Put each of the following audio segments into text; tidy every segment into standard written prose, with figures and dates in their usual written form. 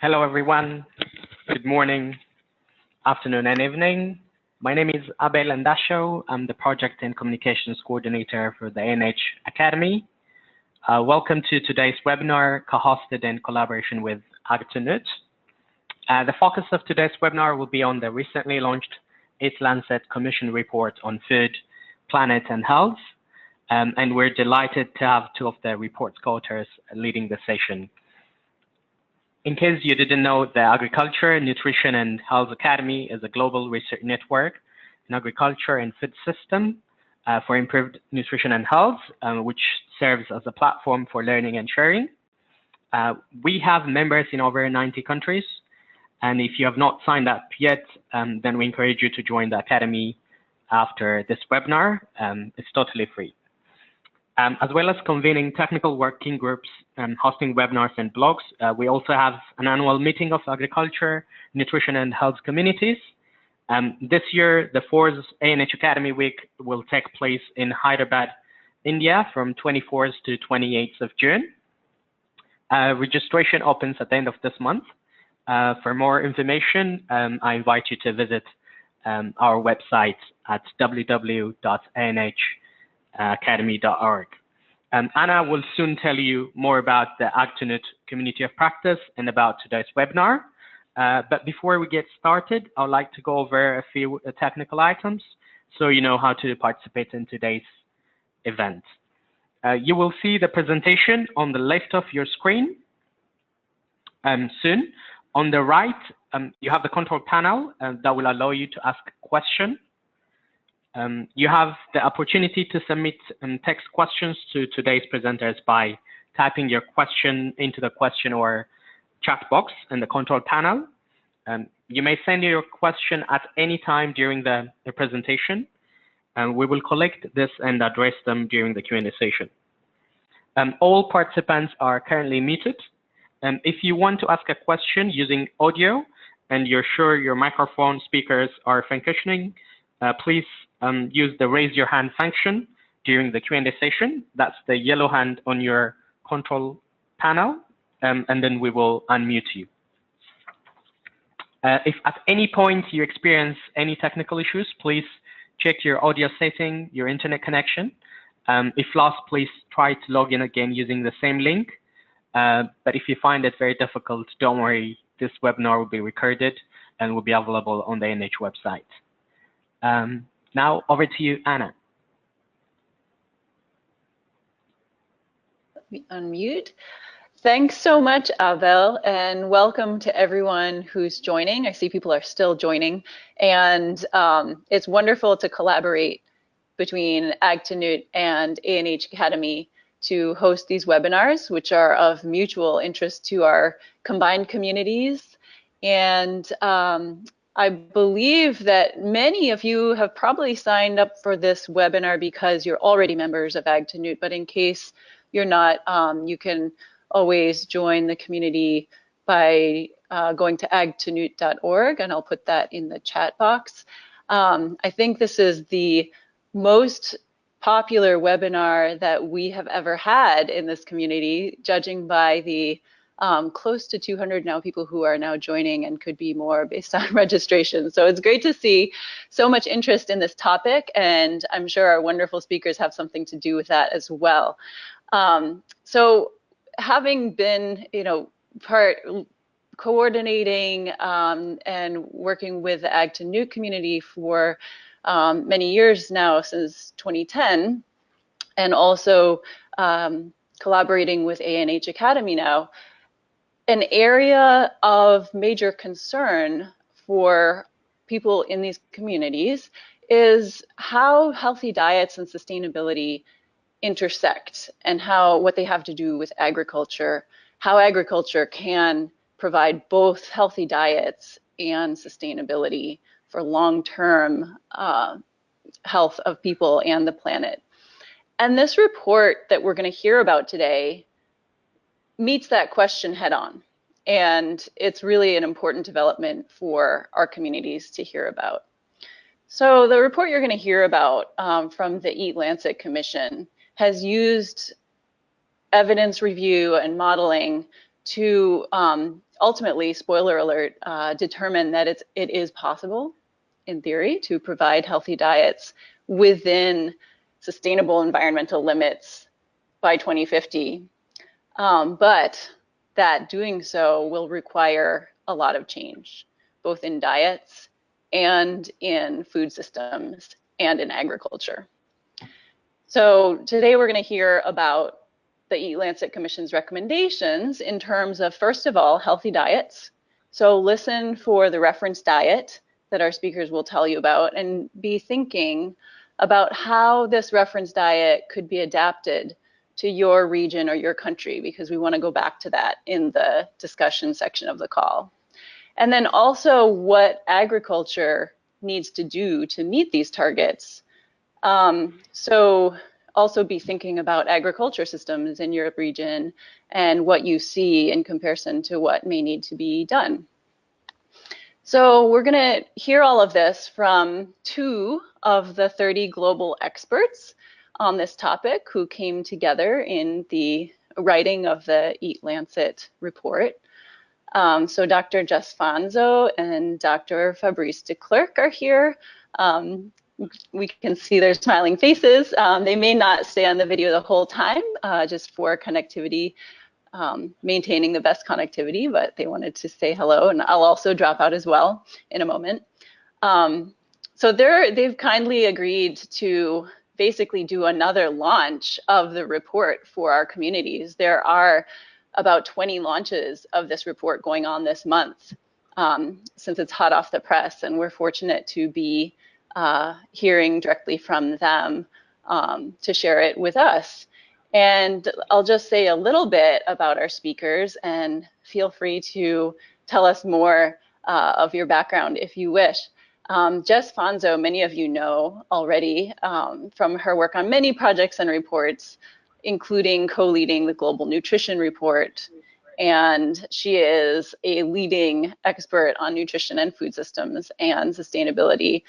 Hello, everyone. Good morning, afternoon, and evening. My name is Abel Andasho. I'm the Project and Communications Coordinator for the ANH Academy. Welcome to today's webinar, co-hosted in collaboration with AgToNut. The focus of today's webinar will be on the recently launched EAT Lancet Commission report on food, planet, and health. And we're delighted to have two of the report's co-authors leading the session. In case you didn't know, the Agriculture, Nutrition, and Health Academy is a global research network in agriculture and food system for improved nutrition and health, which serves as a platform for learning and sharing. We have members in over 90 countries, and if you have not signed up yet, then we encourage you to join the Academy after this webinar. It's totally free. As well as convening technical working groups and hosting webinars and blogs, we also have an annual meeting of agriculture, nutrition, and health communities. This year, the 4th ANH Academy Week will take place in Hyderabad, India from 24th to 28th of June. Registration opens at the end of this month. For more information, I invite you to visit our website at www.anhacademy.org. Anna will soon tell you more about the AgToNut community of practice and about today's webinar. But before we get started, I would like to go over a few technical items so you know how to participate in today's event. You will see the presentation on the left of your screen soon. On the right, you have the control panel that will allow you to ask a question. You have the opportunity to submit text questions to today's presenters by typing your question into the question or chat box in the control panel. You may send your question at any time during the presentation, and we will collect this and address them during the Q&A session. All participants are currently muted. If you want to ask a question using audio and you're sure your microphone speakers are functioning, please use the raise your hand function during the Q&A session. That's the yellow hand on your control panel, and then we will unmute you. If at any point you experience any technical issues, please check your audio setting, your internet connection. If lost, please try to log in again using the same link. But if you find it very difficult, don't worry, this webinar will be recorded and will be available on the ANH website. Now over to you, Anna. Let me unmute. Thanks so much, Abel, and welcome to everyone who's joining. I see people are still joining, and it's wonderful to collaborate between AgToNut and ANH Academy to host these webinars, which are of mutual interest to our combined communities. And I believe that many of you have probably signed up for this webinar because you're already members of AgToNut, but in case you're not, you can always join the community by going to agtonut.org, and I'll put that in the chat box. I think this is the most popular webinar that we have ever had in this community, judging by the close to 200 now people who are now joining, and could be more based on registration. So it's great to see so much interest in this topic, and I'm sure our wonderful speakers have something to do with that as well. So having been, coordinating and working with the AgToNut community for many years now, since 2010, and also collaborating with ANH Academy now, an area of major concern for people in these communities is how healthy diets and sustainability intersect, and what they have to do with agriculture, how agriculture can provide both healthy diets and sustainability for long-term health of people and the planet. And this report that we're going to hear about today meets that question head on. And it's really an important development for our communities to hear about. So the report you're going to hear about from the EAT Lancet Commission has used evidence review and modeling to ultimately, spoiler alert, determine that it is possible, in theory, to provide healthy diets within sustainable environmental limits by 2050. But that doing so will require a lot of change, both in diets and in food systems and in agriculture. So today we're going to hear about the EAT Lancet Commission's recommendations in terms of, first of all, healthy diets. So listen for the reference diet that our speakers will tell you about, and be thinking about how this reference diet could be adapted to your region or your country, because we want to go back to that in the discussion section of the call. And then also what agriculture needs to do to meet these targets. So also be thinking about agriculture systems in your region and what you see in comparison to what may need to be done. So we're going to hear all of this from 2 of the 30 global experts on this topic who came together in the writing of the EAT Lancet report. So Dr. Jess Fanzo and Dr. Fabrice DeClerck are here. We can see their smiling faces. They may not stay on the video the whole time, just for connectivity, maintaining the best connectivity, but they wanted to say hello, and I'll also drop out as well in a moment. So they've kindly agreed to basically do another launch of the report for our communities. There are about 20 launches of this report going on this month, since it's hot off the press, and we're fortunate to be hearing directly from them to share it with us. And I'll just say a little bit about our speakers, and feel free to tell us more of your background if you wish. Jess Fanzo, many of you know already from her work on many projects and reports, including co-leading the Global Nutrition Report. And she is a leading expert on nutrition and food systems and sustainability.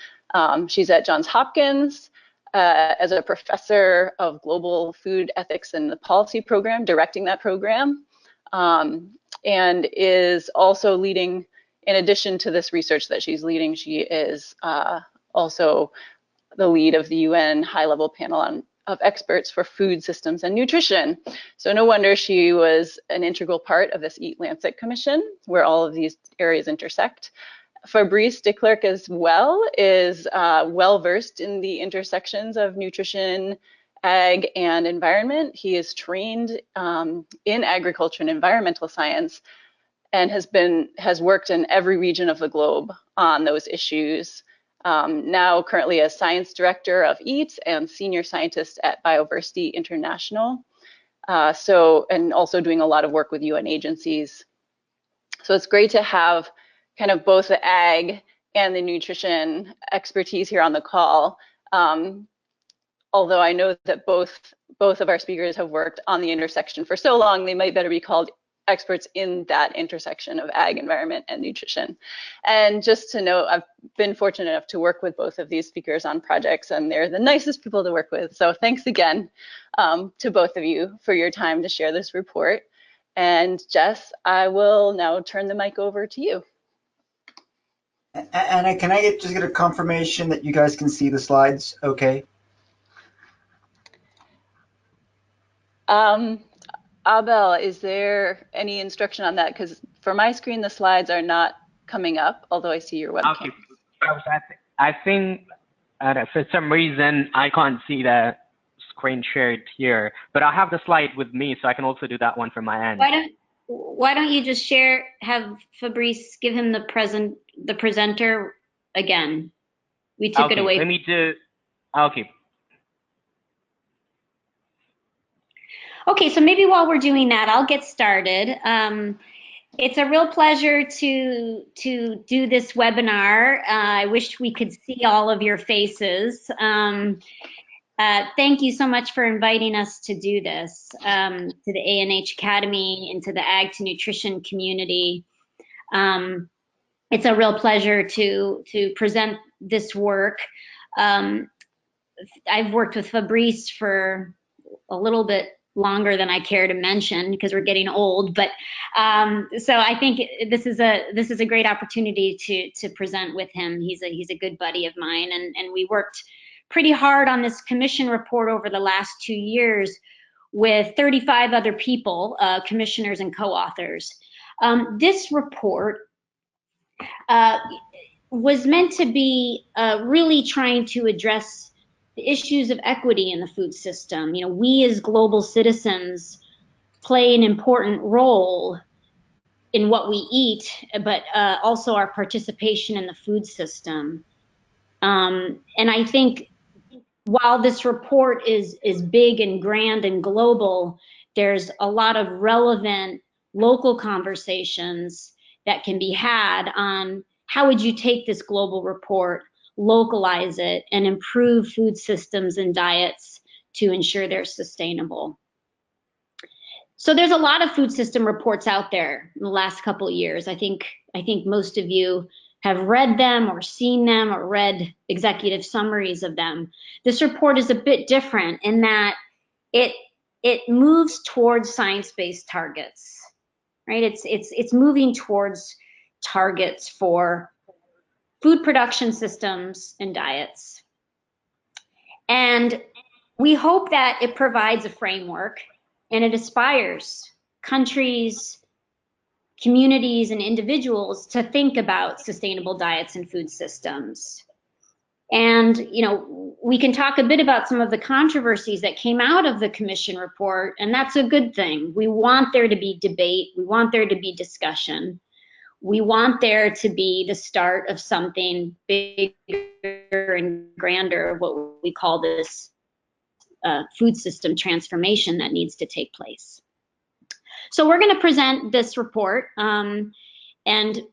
She's at Johns Hopkins as a professor of global food ethics and the policy program, directing that program, and is also leading, in addition to this research that she's leading, she is also the lead of the UN high-level panel of experts for food systems and nutrition. So no wonder she was an integral part of this EAT Lancet Commission, where all of these areas intersect. Fabrice DeClerck as well is well-versed in the intersections of nutrition, ag, and environment. He is trained in agriculture and environmental science, and has worked in every region of the globe on those issues. Now currently as science director of EAT and senior scientist at Biodiversity International. And also doing a lot of work with UN agencies. So it's great to have kind of both the ag and the nutrition expertise here on the call. Although I know that both of our speakers have worked on the intersection for so long, they might better be called experts in that intersection of ag, environment, and nutrition. And just to note, I've been fortunate enough to work with both of these speakers on projects, and they're the nicest people to work with. So thanks again to both of you for your time to share this report. And Jess, I will now turn the mic over to you. Anna, can I just get a confirmation that you guys can see the slides okay? Abel, is there any instruction on that? Because for my screen, the slides are not coming up, although I see your webcam. Okay. I think for some reason, I can't see the screen shared here, but I have the slide with me, so I can also do that one from my end. Why don't you just have Fabrice give him the presenter again? We took it away. Let me do, okay. Okay, so maybe while we're doing that, I'll get started. It's a real pleasure to do this webinar. I wish we could see all of your faces. Thank you so much for inviting us to do this, to the ANH Academy and to the Ag to Nutrition community. It's a real pleasure to present this work. I've worked with Fabrice for a little bit longer than I care to mention because we're getting old. But so I think this is a great opportunity to present with him. He's a good buddy of mine, and we worked pretty hard on this commission report over the last 2 years with 35 other people, commissioners and co-authors. This report was meant to be really trying to address the issues of equity in the food system. You know, we as global citizens play an important role in what we eat, but also our participation in the food system. And I think while this report is big and grand and global, there's a lot of relevant local conversations that can be had on how would you take this global report, localize it, and improve food systems and diets to ensure they're sustainable. So there's a lot of food system reports out there in the last couple of years. I think most of you have read them or seen them or read executive summaries of them. This report is a bit different in that it moves towards science-based targets, right? It's moving towards targets for food production systems and diets. And we hope that it provides a framework and it inspires countries, communities, and individuals to think about sustainable diets and food systems. And, you know, we can talk a bit about some of the controversies that came out of the Commission report, and that's a good thing. We want there to be debate. We want there to be discussion. We want there to be the start of something bigger and grander, what we call this food system transformation that needs to take place. So we're going to present this report. And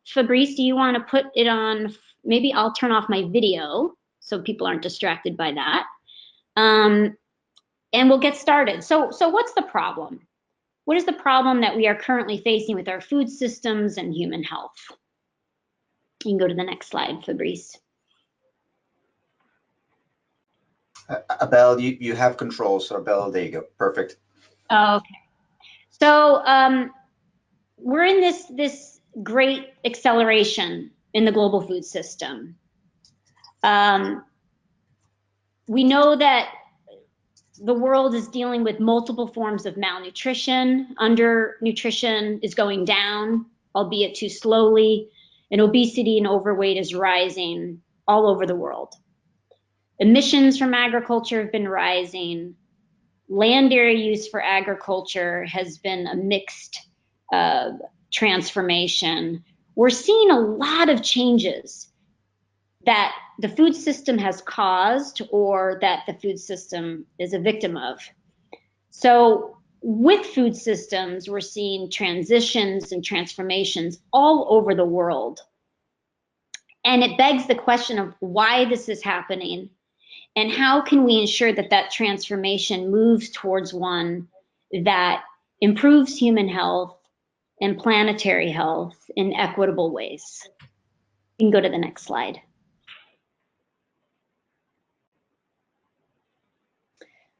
Fabrice, do you want to put it on? Maybe I'll turn off my video so people aren't distracted by that. And we'll get started. So what's the problem? What is the problem that we are currently facing with our food systems and human health? You can go to the next slide, Fabrice. Abel, you have control, so Abel, there you go. Perfect. Okay. So we're in this great acceleration in the global food system. We know that the world is dealing with multiple forms of malnutrition. Undernutrition is going down, albeit too slowly, and obesity and overweight is rising all over the world. Emissions from agriculture have been rising. Land area use for agriculture has been a mixed transformation. We're seeing a lot of changes that the food system has caused or that the food system is a victim of. So with food systems, we're seeing transitions and transformations all over the world. And it begs the question of why this is happening and how can we ensure that that transformation moves towards one that improves human health and planetary health in equitable ways. You can go to the next slide.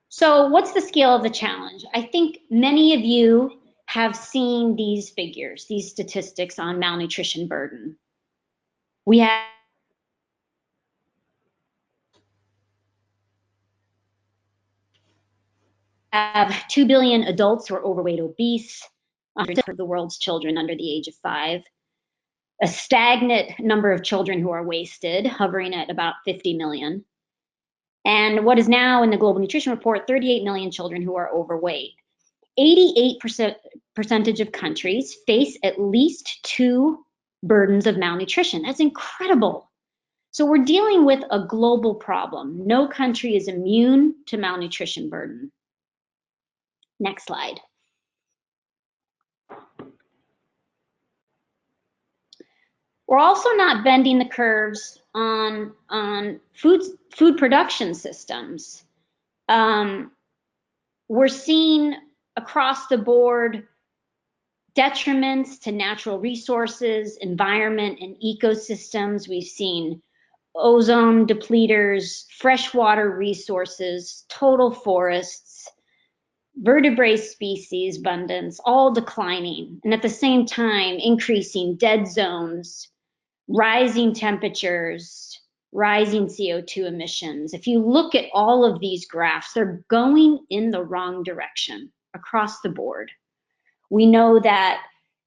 So what's the scale of the challenge? I think many of you have seen these figures, these statistics on malnutrition burden. We have 2 billion adults who are overweight, obese, 100% of the world's children under the age of 5. A stagnant number of children who are wasted, hovering at about 50 million. And what is now in the Global Nutrition Report, 38 million children who are overweight. 88% of countries face at least 2 burdens of malnutrition. That's incredible. So we're dealing with a global problem. No country is immune to malnutrition burden. Next slide. We're also not bending the curves on food production systems. We're seeing across the board detriments to natural resources, environment, and ecosystems. We've seen ozone depleters, freshwater resources, total forests. vertebrate species abundance, all declining, and at the same time increasing dead zones, rising temperatures, rising CO2 emissions. If you look at all of these graphs, they're going in the wrong direction across the board. We know that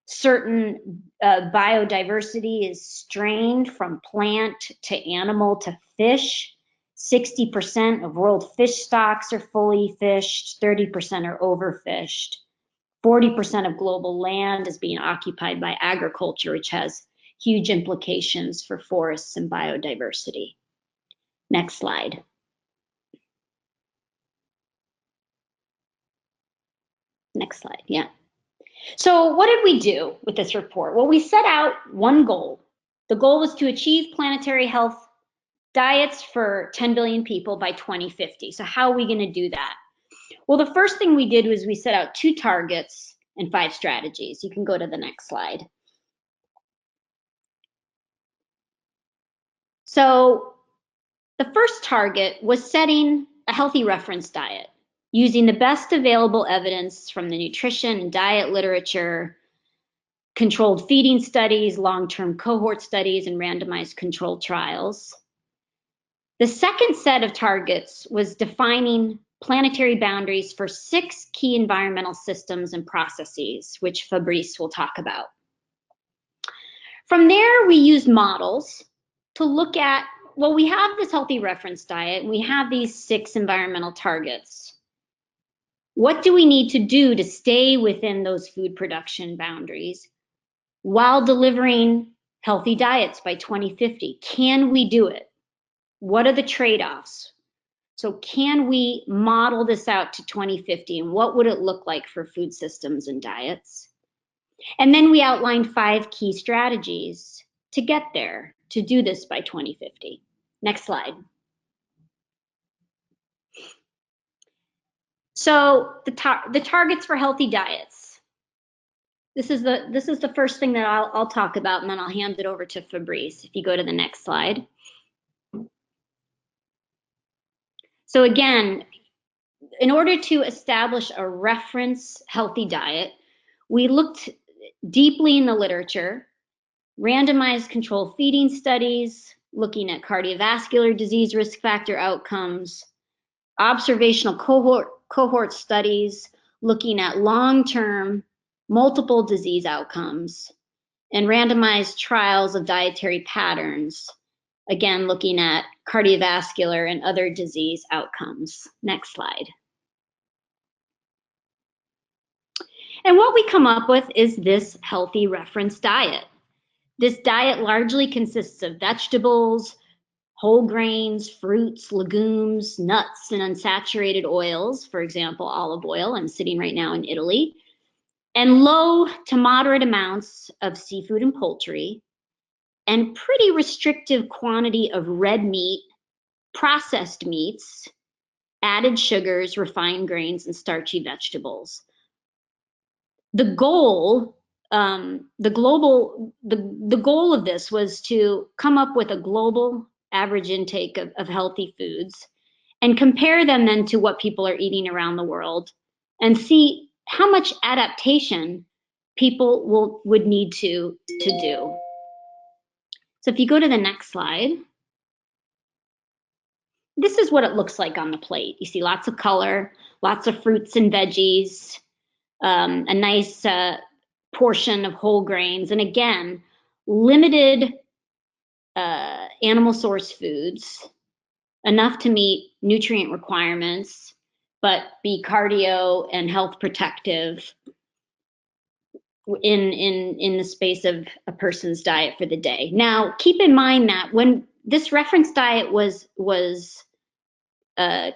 certain biodiversity is strained from plant to animal to fish. 60% of world fish stocks are fully fished, 30% are overfished. 40% of global land is being occupied by agriculture, which has huge implications for forests and biodiversity. Next slide. Next slide, yeah. So what did we do with this report? Well, we set out one goal. The goal was to achieve planetary health diets for 10 billion people by 2050. So how are we going to do that? Well, the first thing we did was we set out 2 targets and 5 strategies. You can go to the next slide. So the first target was setting a healthy reference diet using the best available evidence from the nutrition and diet literature, controlled feeding studies, long-term cohort studies, and randomized controlled trials. The second set of targets was defining planetary boundaries for 6 key environmental systems and processes, which Fabrice will talk about. From there, we used models to look at, well, we have this healthy reference diet, and we have these 6 environmental targets. What do we need to do to stay within those food production boundaries while delivering healthy diets by 2050? Can we do it? What are the trade-offs? So can we model this out to 2050, and what would it look like for food systems and diets? And then we outlined 5 key strategies to get there, to do this by 2050. Next slide. So the targets for healthy diets. This is the first thing that I'll talk about, and then I'll hand it over to Fabrice. If you go to the next slide. So again, in order to establish a reference healthy diet, we looked deeply in the literature, randomized controlled feeding studies, looking at cardiovascular disease risk factor outcomes, observational cohort studies, looking at long-term multiple disease outcomes, and randomized trials of dietary patterns, again, looking at cardiovascular and other disease outcomes. Next slide. And what we come up with is this healthy reference diet. This diet largely consists of vegetables, whole grains, fruits, legumes, nuts, and unsaturated oils, for example, olive oil. I'm sitting right now in Italy. And low to moderate amounts of seafood and poultry, and pretty restrictive quantity of red meat, processed meats, added sugars, refined grains, and starchy vegetables. The goal, the goal of this was to come up with a global average intake of healthy foods and compare them then to what people are eating around the world and see how much adaptation people would need to do. So if you go to the next slide, this is what it looks like on the plate. You see lots of color, lots of fruits and veggies, a nice portion of whole grains, and again, limited animal source foods, enough to meet nutrient requirements, but be cardio and health protective in the space of a person's diet for the day. Now, keep in mind that when this reference diet was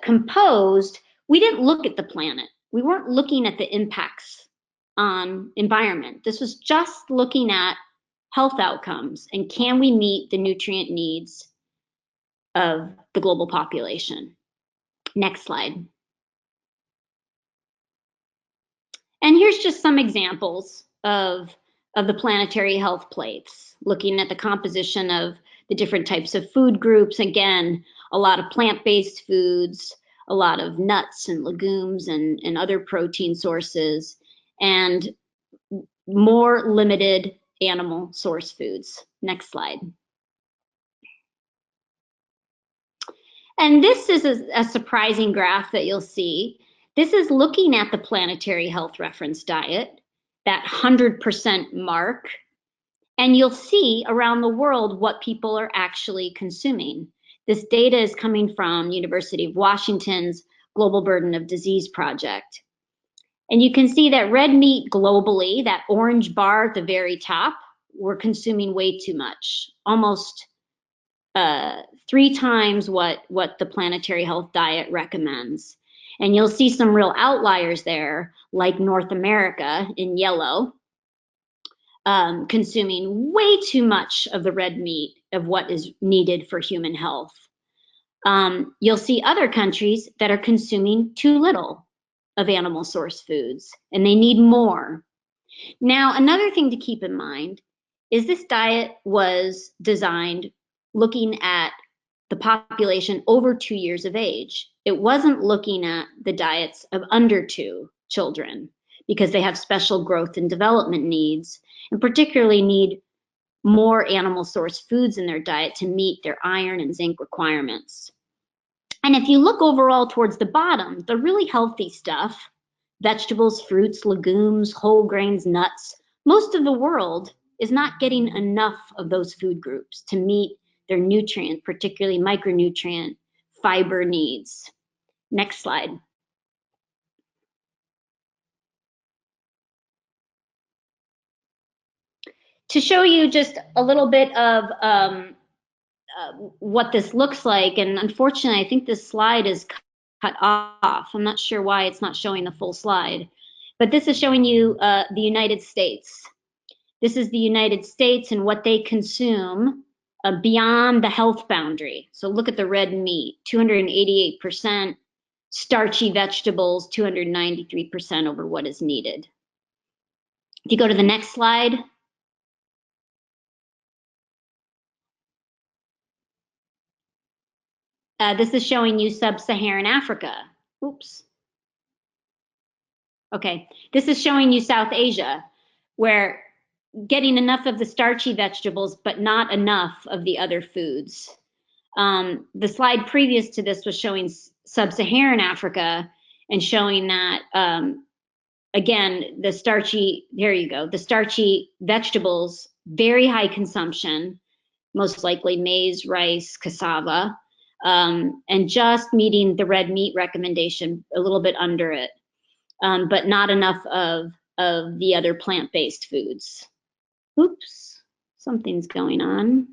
composed, we didn't look at the planet. We weren't looking at the impacts on environment. This was just looking at health outcomes and can we meet the nutrient needs of the global population. Next slide. And here's just some examples of the planetary health plates, looking at the composition of the different types of food groups. Again, a lot of plant-based foods, a lot of nuts and legumes and other protein sources, and more limited animal source foods. Next slide. And this is a surprising graph that you'll see. This is looking at the planetary health reference diet, that 100% mark, and you'll see around the world what people are actually consuming. This data is coming from University of Washington's Global Burden of Disease Project. And you can see that red meat globally, that orange bar at the very top, we're consuming way too much, almost 3 times what the planetary health diet recommends. And you'll see some real outliers there, like North America in yellow, consuming way too much of the red meat of what is needed for human health. You'll see other countries that are consuming too little of animal source foods, and they need more. Now, another thing to keep in mind is this diet was designed looking at the population over 2 years of age. It wasn't looking at the diets of under 2 children, because they have special growth and development needs, and particularly need more animal source foods in their diet to meet their iron and zinc requirements. And if you look overall towards the bottom, the really healthy stuff, vegetables, fruits, legumes, whole grains, nuts, most of the world is not getting enough of those food groups to meet their nutrient, particularly micronutrient, fiber needs. Next slide. To show you just a little bit of what this looks like, and unfortunately, I think this slide is cut off. I'm not sure why it's not showing the full slide, but this is showing you the United States. This is the United States and what they consume beyond the health boundary. So look at the red meat, 288%, starchy vegetables, 293% over what is needed. If you go to the next slide. This is showing you sub-Saharan Africa. Oops. Okay, this is showing you South Asia, where getting enough of the starchy vegetables, but not enough of the other foods. The slide previous to this was showing sub-Saharan Africa and showing that, again, the starchy, there you go, the starchy vegetables, very high consumption, most likely maize, rice, cassava, and just meeting the red meat recommendation, a little bit under it, but not enough of the other plant-based foods. Oops, something's going on.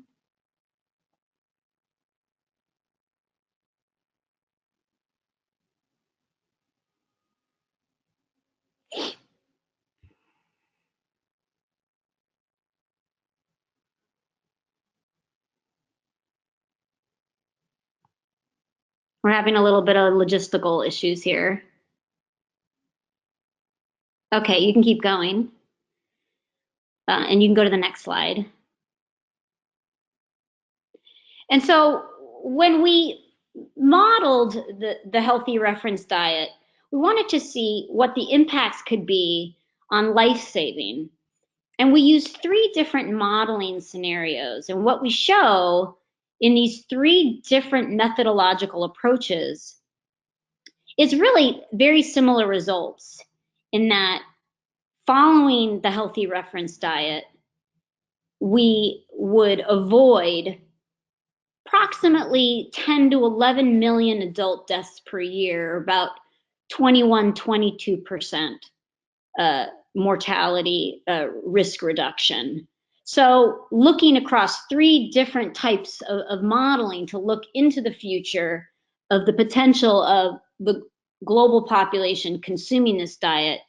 We're having a little bit of logistical issues here. Okay, you can keep going. And you can go to the next slide. And so when we modeled the healthy reference diet, we wanted to see what the impacts could be on life-saving. And we used 3 different modeling scenarios. And what we show in these 3 different methodological approaches is really very similar results, in that following the healthy reference diet, we would avoid approximately 10 to 11 million adult deaths per year, about 22% mortality risk reduction. So looking across 3 different types of modeling to look into the future of the potential of the global population consuming this diet,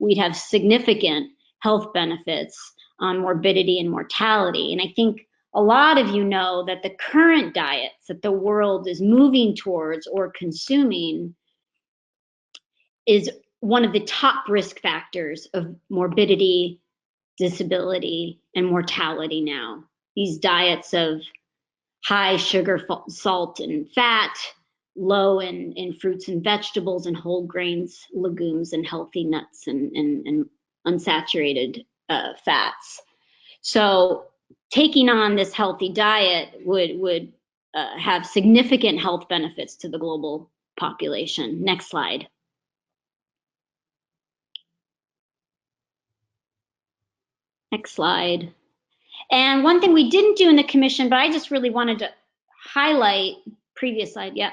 we'd have significant health benefits on morbidity and mortality. And I think a lot of you know that the current diets that the world is moving towards or consuming is one of the top risk factors of morbidity, disability, and mortality now. These diets of high sugar, salt, and fat, low in fruits and vegetables and whole grains, legumes, and healthy nuts and unsaturated fats. So taking on this healthy diet would have significant health benefits to the global population. Next slide. Next slide. And one thing we didn't do in the commission, but I just really wanted to highlight, previous slide, yeah,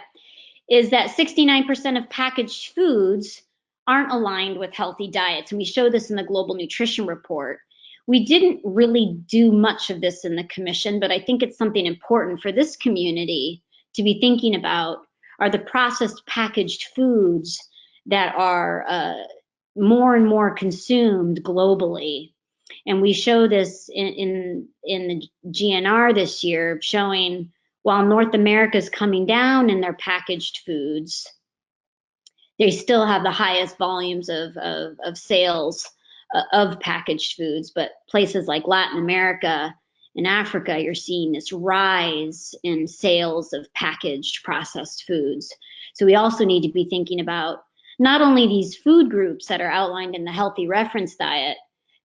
is that 69% of packaged foods aren't aligned with healthy diets. And we show this in the Global Nutrition Report. We didn't really do much of this in the commission, but I think it's something important for this community to be thinking about, are the processed packaged foods that are more and more consumed globally. And we show this in the GNR this year, showing while North America is coming down in their packaged foods, they still have the highest volumes of sales of packaged foods. But places like Latin America and Africa, you're seeing this rise in sales of packaged processed foods. So we also need to be thinking about not only these food groups that are outlined in the healthy reference diet,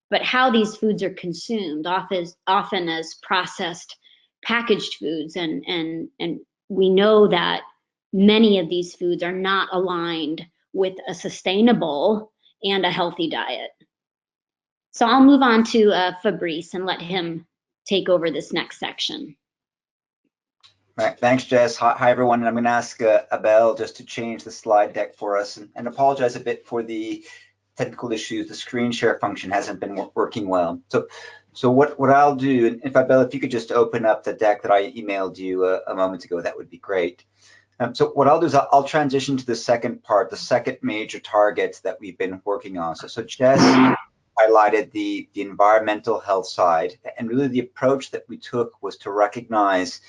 but how these foods are consumed, often as processed packaged foods. And we know that many of these foods are not aligned with a sustainable and a healthy diet. So I'll move on to Fabrice and let him take over this next section. All right, thanks, Jess. Hi, everyone. And I'm going to ask Abel just to change the slide deck for us and apologize a bit for the technical issues. The screen share function hasn't been working well. So what I'll do, and if Abel, if you could just open up the deck that I emailed you a moment ago, that would be great. So what I'll do is I'll transition to the second part, the second major target that we've been working on. So Jess highlighted the environmental health side, and really the approach that we took was to recognize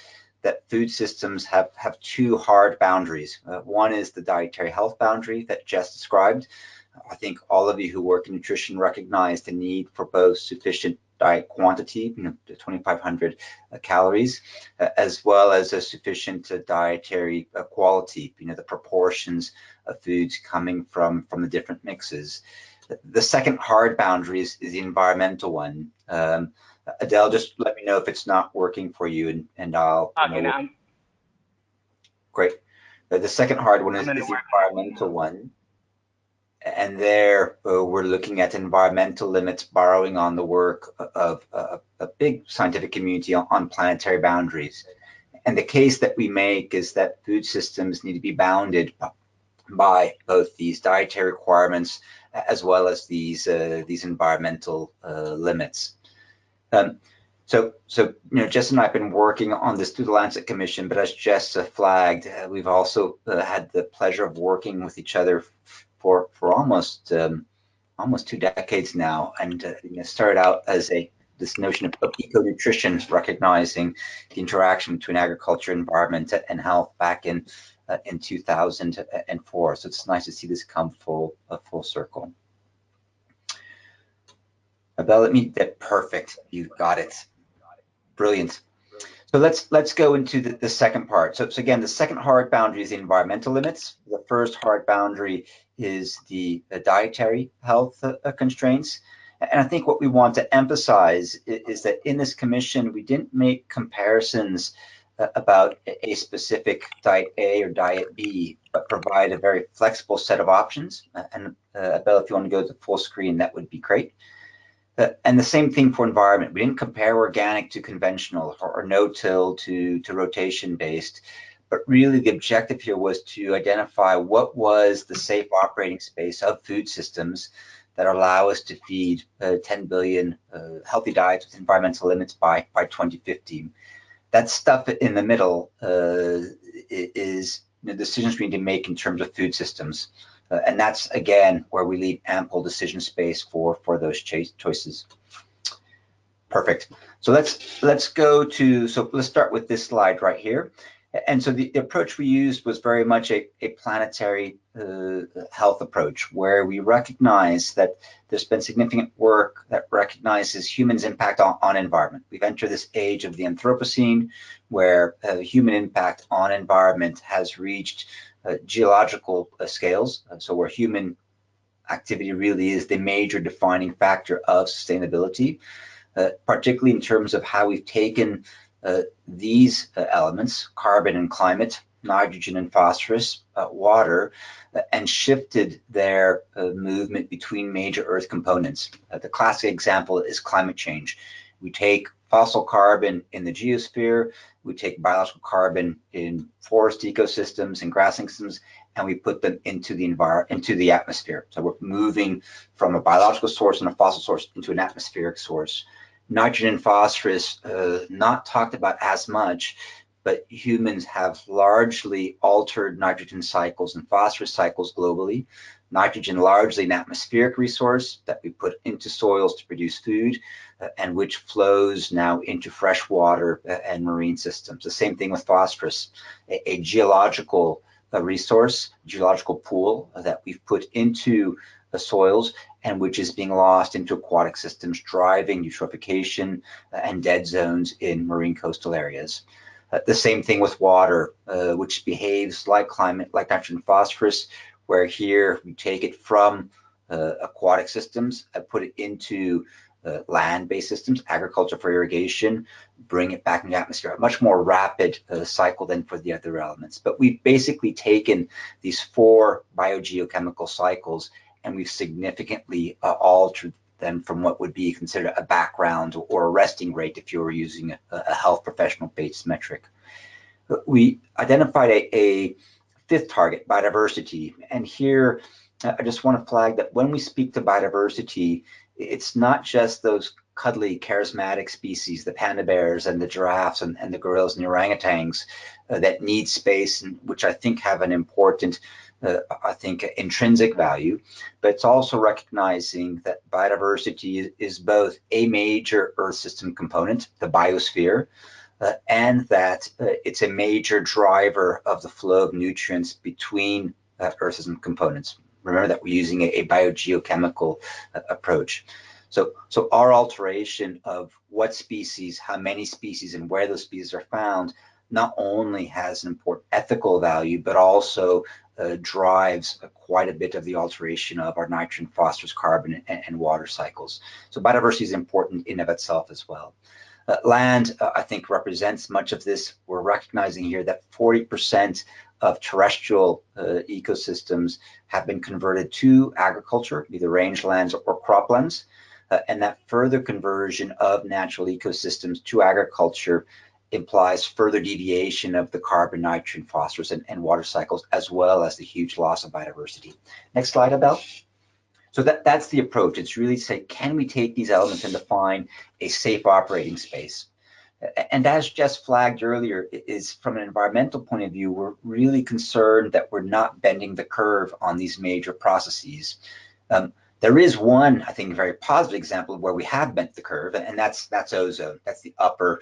that food systems have two hard boundaries. One is the dietary health boundary that Jess described. I think all of you who work in nutrition recognize the need for both sufficient diet quantity, 2,500 calories, as well as a sufficient dietary quality, the proportions of foods coming from the different mixes. The second hard boundary is the environmental one. Adele, just let me know if it's not working for you, and I'll. Okay, great. The second hard one is the environmental one. And there we're looking at environmental limits, borrowing on the work of a big scientific community on planetary boundaries. And the case that we make is that food systems need to be bounded by both these dietary requirements as well as these environmental limits. So Jess and I have been working on this through the Lancet Commission, but as Jess flagged, we've also had the pleasure of working with each other for almost 2 decades now, and started out as this notion of eco-nutrition, recognizing the interaction between agriculture, environment, and health back in 2004. So it's nice to see this come full circle. Abel, let me get perfect. You got it. Brilliant. So let's go into the second part. So again, the second hard boundary is the environmental limits. The first hard boundary is the dietary health constraints. And I think what we want to emphasize is that in this commission, we didn't make comparisons about a specific diet A or diet B, but provide a very flexible set of options. And Abel, if you want to go to full screen, that would be great. And the same thing for environment. We didn't compare organic to conventional or no-till to rotation-based, but really the objective here was to identify what was the safe operating space of food systems that allow us to feed 10 billion healthy diets with environmental limits by 2050. That stuff in the middle is the decisions we need to make in terms of food systems. And that's, again, where we leave ample decision space for those choices. Perfect. So let's go to, so let's start with this slide right here. And so the approach we used was very much a planetary health approach, where we recognize that there's been significant work that recognizes humans' impact on environment. We've entered this age of the Anthropocene, where human impact on environment has reached geological scales, so where human activity really is the major defining factor of sustainability, particularly in terms of how we've taken these elements, carbon and climate, nitrogen and phosphorus, water, and shifted their movement between major Earth components. The classic example is climate change. We take fossil carbon in the geosphere, we take biological carbon in forest ecosystems and grassland systems, and we put them into the atmosphere. So we're moving from a biological source and a fossil source into an atmospheric source. Nitrogen and phosphorus, not talked about as much, but humans have largely altered nitrogen cycles and phosphorus cycles globally. Nitrogen largely an atmospheric resource that we put into soils to produce food, and which flows now into fresh water and marine systems. The same thing with phosphorus, a geological resource, geological pool that we've put into the soils and which is being lost into aquatic systems, driving eutrophication and dead zones in marine coastal areas. The same thing with water, which behaves like climate, like nitrogen and phosphorus, where here we take it from aquatic systems and put it into land-based systems, agriculture for irrigation, bring it back into the atmosphere, a much more rapid cycle than for the other elements. But we've basically taken these 4 biogeochemical cycles and we've significantly altered them from what would be considered a background or a resting rate if you were using a health professional-based metric. We identified a 5th target, biodiversity, and here I just want to flag that when we speak to biodiversity, it's not just those cuddly, charismatic species, the panda bears and the giraffes and the gorillas and the orangutans that need space, and which I think have an important intrinsic value, but it's also recognizing that biodiversity is both a major Earth system component, the biosphere, and that it's a major driver of the flow of nutrients between Earth system components. Remember that we're using a biogeochemical approach. So our alteration of what species, how many species, and where those species are found not only has an important ethical value, but also drives quite a bit of the alteration of our nitrogen, phosphorus, carbon, and water cycles. So biodiversity is important in of itself as well. Land, I think, represents much of this. We're recognizing here that 40% of terrestrial ecosystems have been converted to agriculture, either rangelands or croplands, and that further conversion of natural ecosystems to agriculture implies further deviation of the carbon, nitrogen, phosphorus, and water cycles, as well as the huge loss of biodiversity. Next slide, Abel. So that's the approach. It's really to say, can we take these elements and define a safe operating space? And as Jess flagged earlier, is from an environmental point of view, we're really concerned that we're not bending the curve on these major processes. There is one, I think, very positive example where we have bent the curve, and that's ozone. That's the upper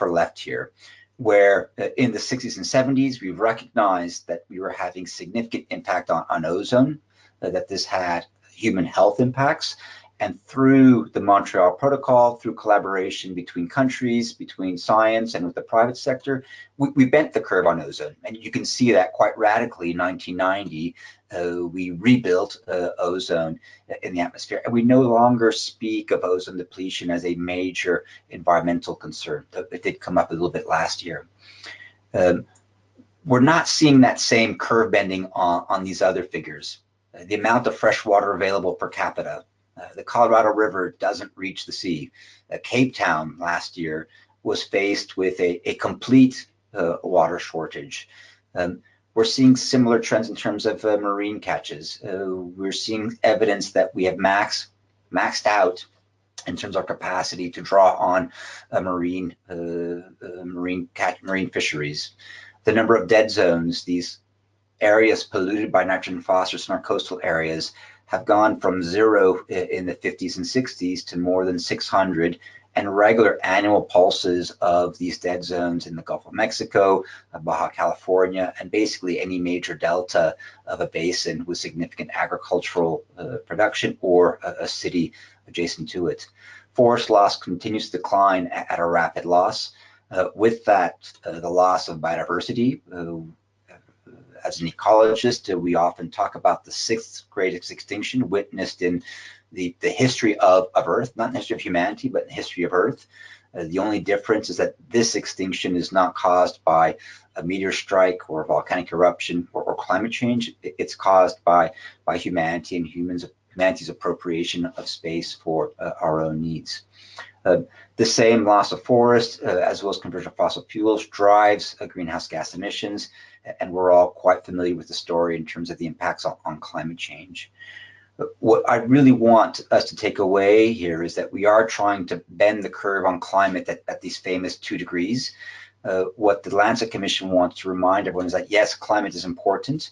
left here, where in the 60s and 70s, we recognized that we were having significant impact on ozone, that this had human health impacts. And through the Montreal Protocol, through collaboration between countries, between science and with the private sector, we bent the curve on ozone. And you can see that quite radically in 1990, we rebuilt ozone in the atmosphere. And we no longer speak of ozone depletion as a major environmental concern. It did come up a little bit last year. We're not seeing that same curve bending on these other figures. The amount of fresh water available per capita. The Colorado River doesn't reach the sea. Cape Town last year was faced with a complete water shortage. We're seeing similar trends in terms of marine catches. We're seeing evidence that we have maxed out in terms of our capacity to draw on marine fisheries. The number of dead zones, these areas polluted by nitrogen and phosphorus in our coastal areas, have gone from 0 in the 50s and 60s to more than 600, and regular annual pulses of these dead zones in the Gulf of Mexico, Baja California, and basically any major delta of a basin with significant agricultural production or a city adjacent to it. Forest loss continues to decline at a rapid loss. With that, the loss of biodiversity. As an ecologist, we often talk about the 6th greatest extinction witnessed in the history of Earth, not in the history of humanity, but in the history of Earth. The only difference is that this extinction is not caused by a meteor strike or volcanic eruption or climate change. It's caused by humanity and humanity's appropriation of space for our own needs. The same loss of forest, as well as conversion of fossil fuels, drives greenhouse gas emissions, and we're all quite familiar with the story in terms of the impacts on climate change. What I really want us to take away here is that we are trying to bend the curve on climate at these famous 2 degrees. What the Lancet Commission wants to remind everyone is that, yes, climate is important,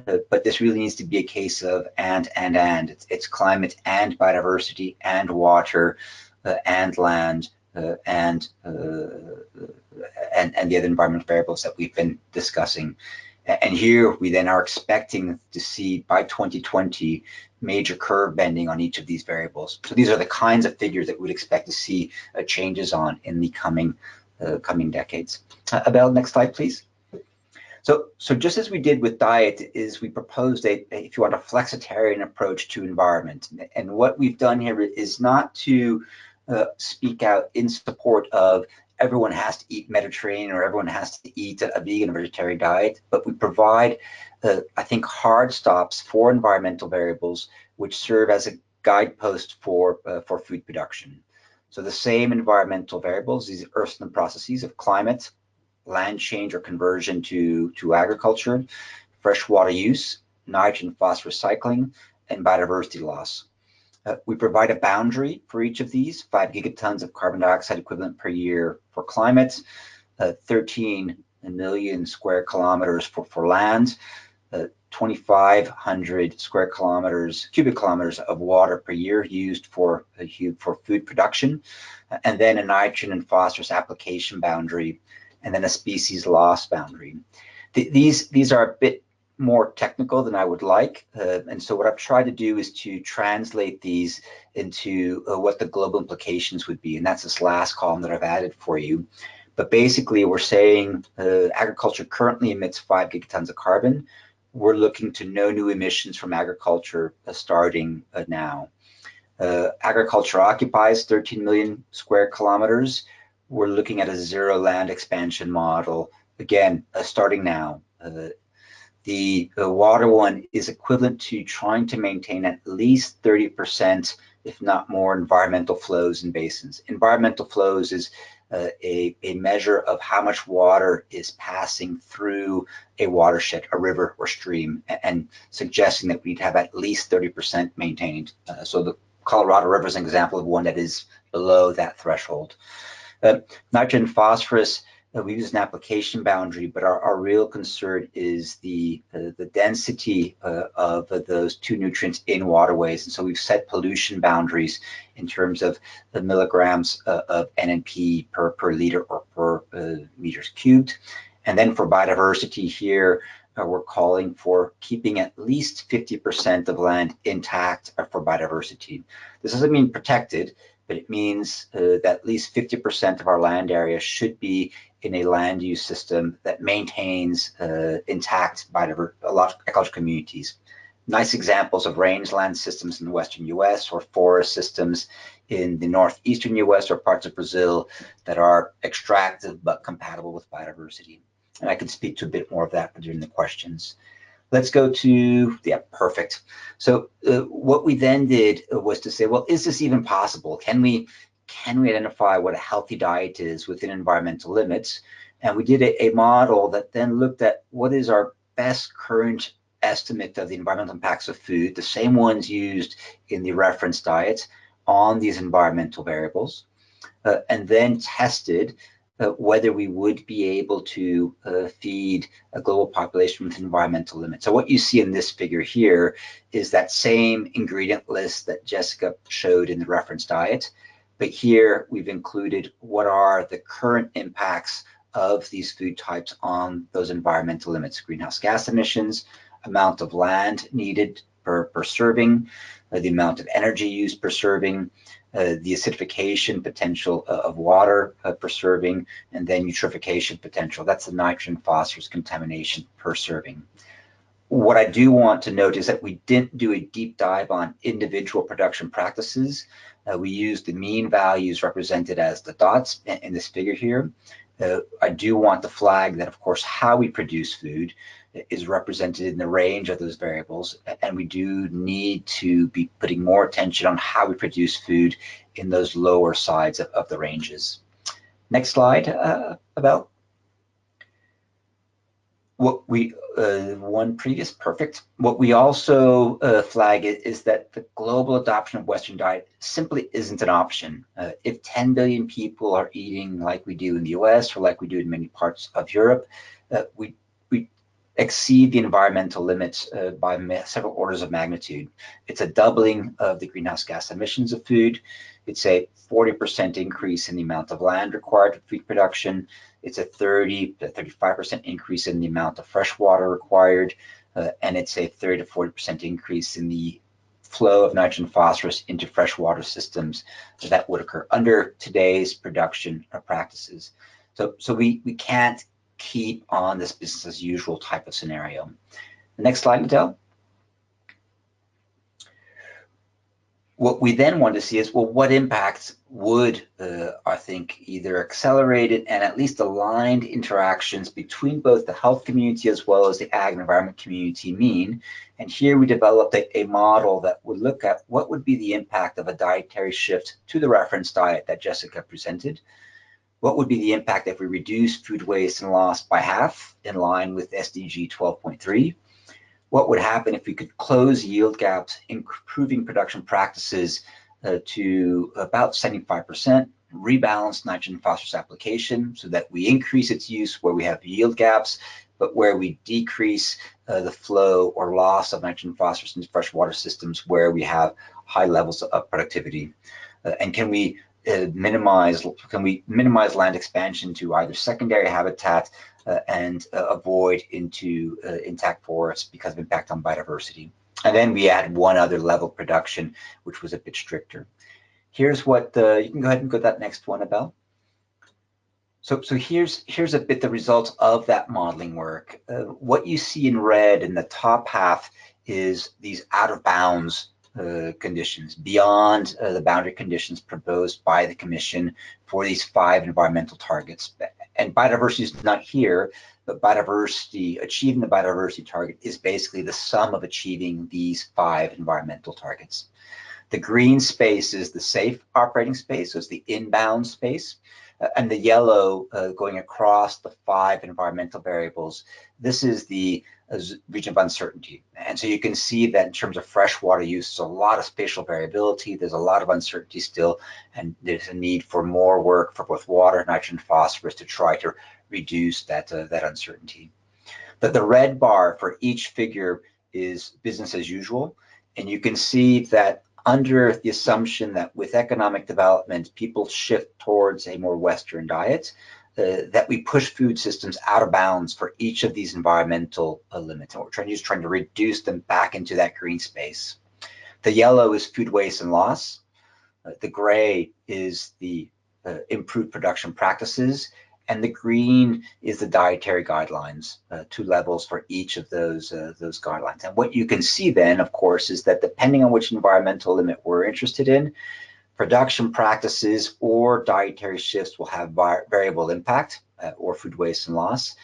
but this really needs to be a case of and. It's climate and biodiversity and water and land and the other environmental variables that we've been discussing. And here we then are expecting to see by 2020 major curve bending on each of these variables. So these are the kinds of figures that we'd expect to see changes on in the coming decades. Abel, next slide, please. So just as we did with diet, is we proposed if you want, a flexitarian approach to environment. And what we've done here is not to speak out in support of everyone has to eat Mediterranean or everyone has to eat a vegan or vegetarian diet, but we provide, I think, hard stops for environmental variables which serve as a guidepost for food production. So the same environmental variables, these earthly processes of climate, land change or conversion to agriculture, freshwater use, nitrogen phosphorus cycling, and biodiversity loss. We provide a boundary for each of these, 5 gigatons of carbon dioxide equivalent per year for climate, 13 million square kilometers for land, 2,500 cubic kilometers of water per year used for food production, and then a nitrogen and phosphorus application boundary, and then a species loss boundary. These are a bit more technical than I would like, and so what I've tried to do is to translate these into what the global implications would be, and that's this last column that I've added for you. But basically, we're saying agriculture currently emits 5 gigatons of carbon. We're looking to no new emissions from agriculture starting now. Agriculture occupies 13 million square kilometers. We're looking at a zero land expansion model, again, starting now. The water one is equivalent to trying to maintain at least 30%, if not more, environmental flows in basins. Environmental flows is a measure of how much water is passing through a watershed, a river or stream, and suggesting that we'd have at least 30% maintained. So the Colorado River is an example of one that is below that threshold. Nitrogen and phosphorus, we use an application boundary, but our real concern is the density of those 2 nutrients in waterways. And so we've set pollution boundaries in terms of the milligrams of NNP per liter or per meters cubed. And then for biodiversity here, we're calling for keeping at least 50% of land intact for biodiversity. This doesn't mean protected, but it means that at least 50% of our land area should be in a land use system that maintains intact ecological communities. Nice examples of rangeland systems in the western US or forest systems in the northeastern US or parts of Brazil that are extractive but compatible with biodiversity. And I can speak to a bit more of that during the questions. Let's go to, yeah, perfect. So what we then did was to say, well, is this even possible? Can we identify what a healthy diet is within environmental limits? And we did a model that then looked at what is our best current estimate of the environmental impacts of food, the same ones used in the reference diets, on these environmental variables, and then tested whether we would be able to feed a global population with environmental limits. So what you see in this figure here is that same ingredient list that Jessica showed in the reference diet, but here we've included what are the current impacts of these food types on those environmental limits: greenhouse gas emissions, amount of land needed per serving, the amount of energy used per serving, the acidification potential of water per serving, and then eutrophication potential. That's the nitrogen phosphorus contamination per serving. What I do want to note is that we didn't do a deep dive on individual production practices. We used the mean values represented as the dots in this figure here. I do want to flag that, of course, how we produce food is represented in the range of those variables, and we do need to be putting more attention on how we produce food in those lower sides of the ranges. Next slide, Abel. What we, one previous, perfect. What we also flag is that the global adoption of Western diet simply isn't an option. If 10 billion people are eating like we do in the US or like we do in many parts of Europe, we exceed the environmental limits by several orders of magnitude. It's a doubling of the greenhouse gas emissions of food. It's a 40% increase in the amount of land required for food production. It's a 30 to 35% increase in the amount of fresh water required, and it's a 30 to 40% increase in the flow of nitrogen phosphorus into freshwater systems that would occur under today's production practices. So we can't keep on this business as usual type of scenario. The next slide, Adele. What we then want to see is, well, what impacts would, I think, either accelerated and at least aligned interactions between both the health community as well as the ag and environment community mean? And here we developed a model that would look at what would be the impact of a dietary shift to the reference diet that Jessica presented. What would be the impact if we reduce food waste and loss by half, in line with SDG 12.3? What would happen if we could close yield gaps, improving production practices to about 75%, rebalance nitrogen phosphorus application so that we increase its use where we have yield gaps, but where we decrease the flow or loss of nitrogen phosphorus into freshwater systems where we have high levels of productivity? And can we minimize land expansion to either secondary habitat and avoid into intact forests because of impact on biodiversity? And then we add one other level production, which was a bit stricter. Here's what you can go ahead and go to that next one, Abel. So here's a bit the results of that modeling work. What you see in red in the top half is these out of bounds conditions beyond the boundary conditions proposed by the Commission for these 5 environmental targets. And biodiversity is not here, but biodiversity, achieving the biodiversity target is basically the sum of achieving these 5 environmental targets. The green space is the safe operating space, so it's the inbound space. And the yellow going across the 5 environmental variables, this is the region of uncertainty. And so you can see that in terms of freshwater use, there's a lot of spatial variability, there's a lot of uncertainty still, and there's a need for more work for both water, nitrogen, phosphorus to try to reduce that uncertainty. But the red bar for each figure is business as usual, and you can see that under the assumption that with economic development, people shift towards a more Western diet, that we push food systems out of bounds for each of these environmental limits. And what we're trying to reduce them back into that green space. The yellow is food waste and loss. The gray is the improved production practices. And the green is the dietary guidelines, 2 levels for each of those guidelines. And what you can see then, of course, is that depending on which environmental limit we're interested in, production practices or dietary shifts will have variable impact or food waste and loss.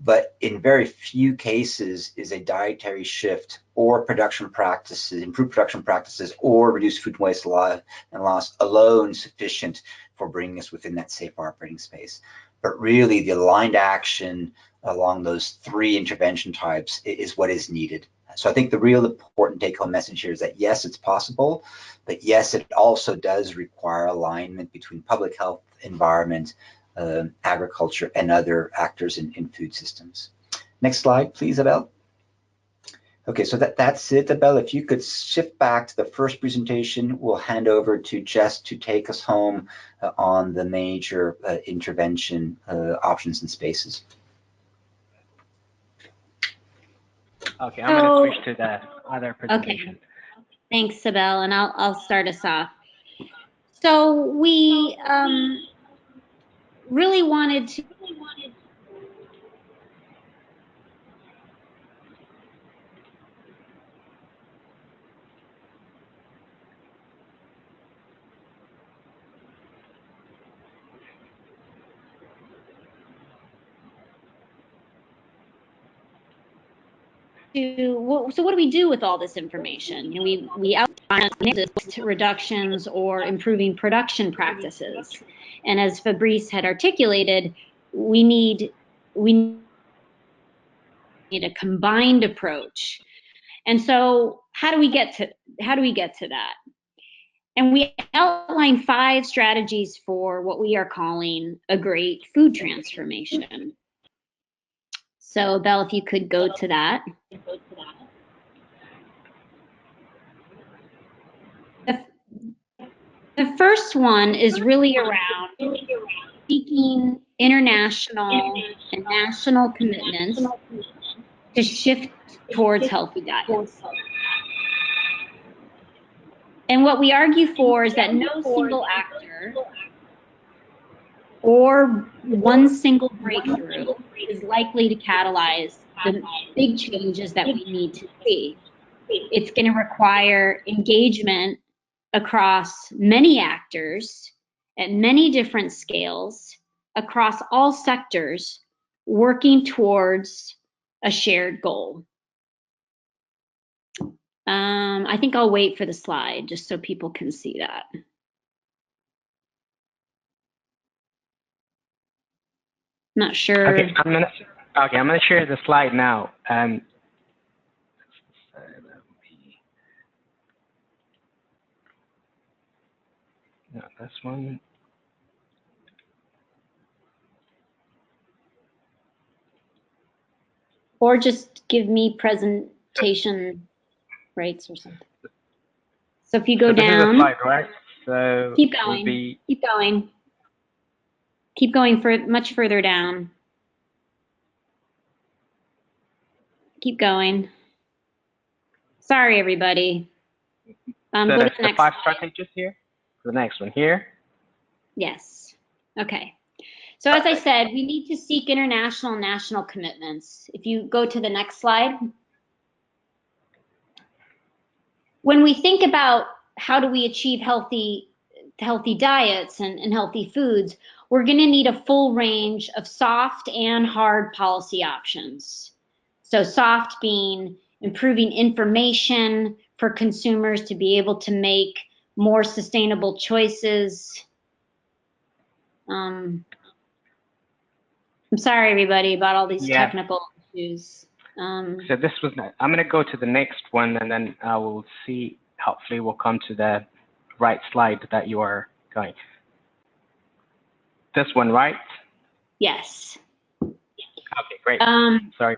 But in very few cases is a dietary shift or production practices, improved production practices or reduced food waste and loss alone sufficient for bringing us within that safe operating space. But really the aligned action along those 3 intervention types is what is needed. So I think the real important take-home message here is that yes, it's possible, but yes, it also does require alignment between public health, environment, agriculture, and other actors in food systems. Next slide, please, Abel. Okay, so that's it, Abel. If you could shift back to the first presentation, we'll hand over to Jess to take us home on the major intervention options and spaces. Okay, I'm going to switch to the other presentation. Thanks, Sibel, and I'll start us off. So we really wanted to so what do we do with all this information? You know, we outline reductions or improving production practices, and as Fabrice had articulated, we need a combined approach. And so, how do we get to that? And we outline 5 strategies for what we are calling a great food transformation. So, Belle, if you could go to that. The first one is really around seeking international and national commitments to shift towards healthy diets. And what we argue for is that no single actor or one single breakthrough is likely to catalyze the big changes that we need to see. It's going to require engagement across many actors at many different scales, across all sectors, working towards a shared goal. I think I'll wait for the slide just so people can see that. Not sure. Okay, I'm gonna share the slide now. No, this one. Or just give me presentation rights or something. So if you go down. This is a slide, right? So keep going. Keep going. Keep going for much further down. Keep going. Sorry, everybody. So go that's to the the 5 strategies here. The next one here. Yes. Okay. So as I said, we need to seek international and national commitments. If you go to the next slide. When we think about how do we achieve healthy diets and healthy foods, we're going to need a full range of soft and hard policy options. So soft being improving information for consumers to be able to make more sustainable choices. I'm sorry, everybody, about all these technical issues. So this was, I'm going to go to the next one, and then I will see, hopefully we'll come to the right slide that you are going. This one, right? Yes. Okay, great. Sorry.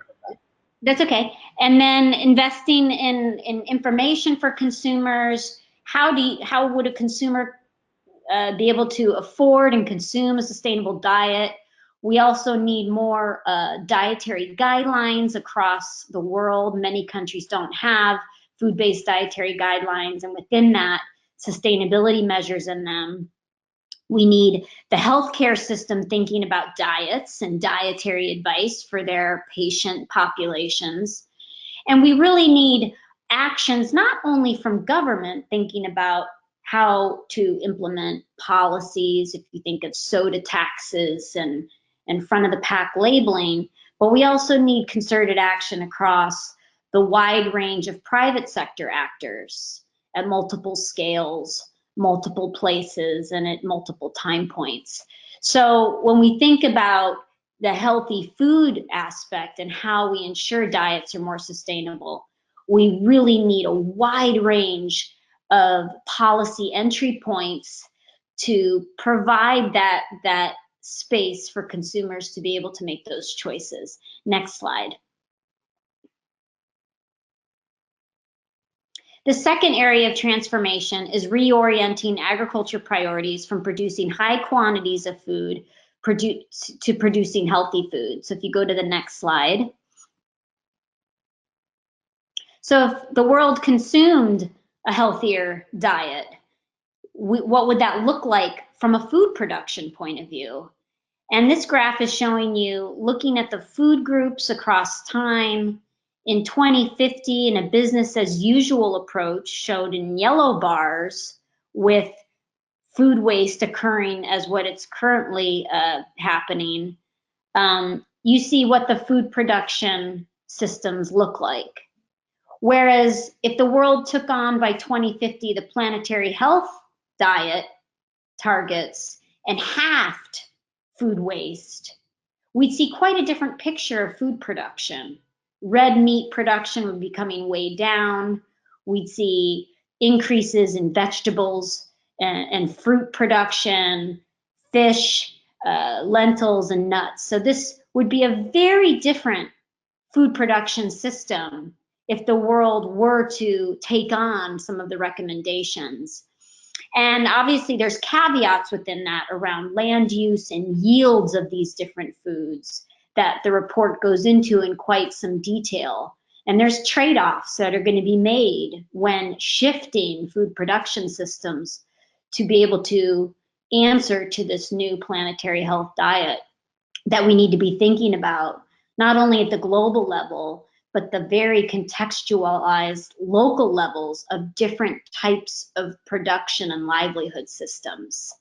That's okay. And then investing in information for consumers. How would a consumer be able to afford and consume a sustainable diet? We also need more dietary guidelines across the world. Many countries don't have food-based dietary guidelines, and within that, sustainability measures in them. We need the healthcare system thinking about diets and dietary advice for their patient populations. And we really need actions not only from government thinking about how to implement policies, if you think of soda taxes and front of the pack labeling, but we also need concerted action across the wide range of private sector actors at multiple scales, multiple places, and at multiple time points. So when we think about the healthy food aspect and how we ensure diets are more sustainable, we really need a wide range of policy entry points to provide that space for consumers to be able to make those choices. Next slide. The second area of transformation is reorienting agriculture priorities from producing high quantities of food to producing healthy food. So if you go to the next slide. So if the world consumed a healthier diet? What would that look like from a food production point of view? And this graph is showing you, looking at the food groups across time. In 2050, in a business as usual approach showed in yellow bars, with food waste occurring as what it's currently happening, you see what the food production systems look like. Whereas if the world took on by 2050 the planetary health diet targets and halved food waste, we'd see quite a different picture of food production. Red meat production would be coming way down. We'd see increases in vegetables and fruit production, fish, lentils, and nuts. So this would be a very different food production system if the world were to take on some of the recommendations. And obviously there's caveats within that around land use and yields of these different foods that the report goes into in quite some detail. And there's trade-offs that are going to be made when shifting food production systems to be able to answer to this new planetary health diet that we need to be thinking about, not only at the global level, but the very contextualized local levels of different types of production and livelihood systems.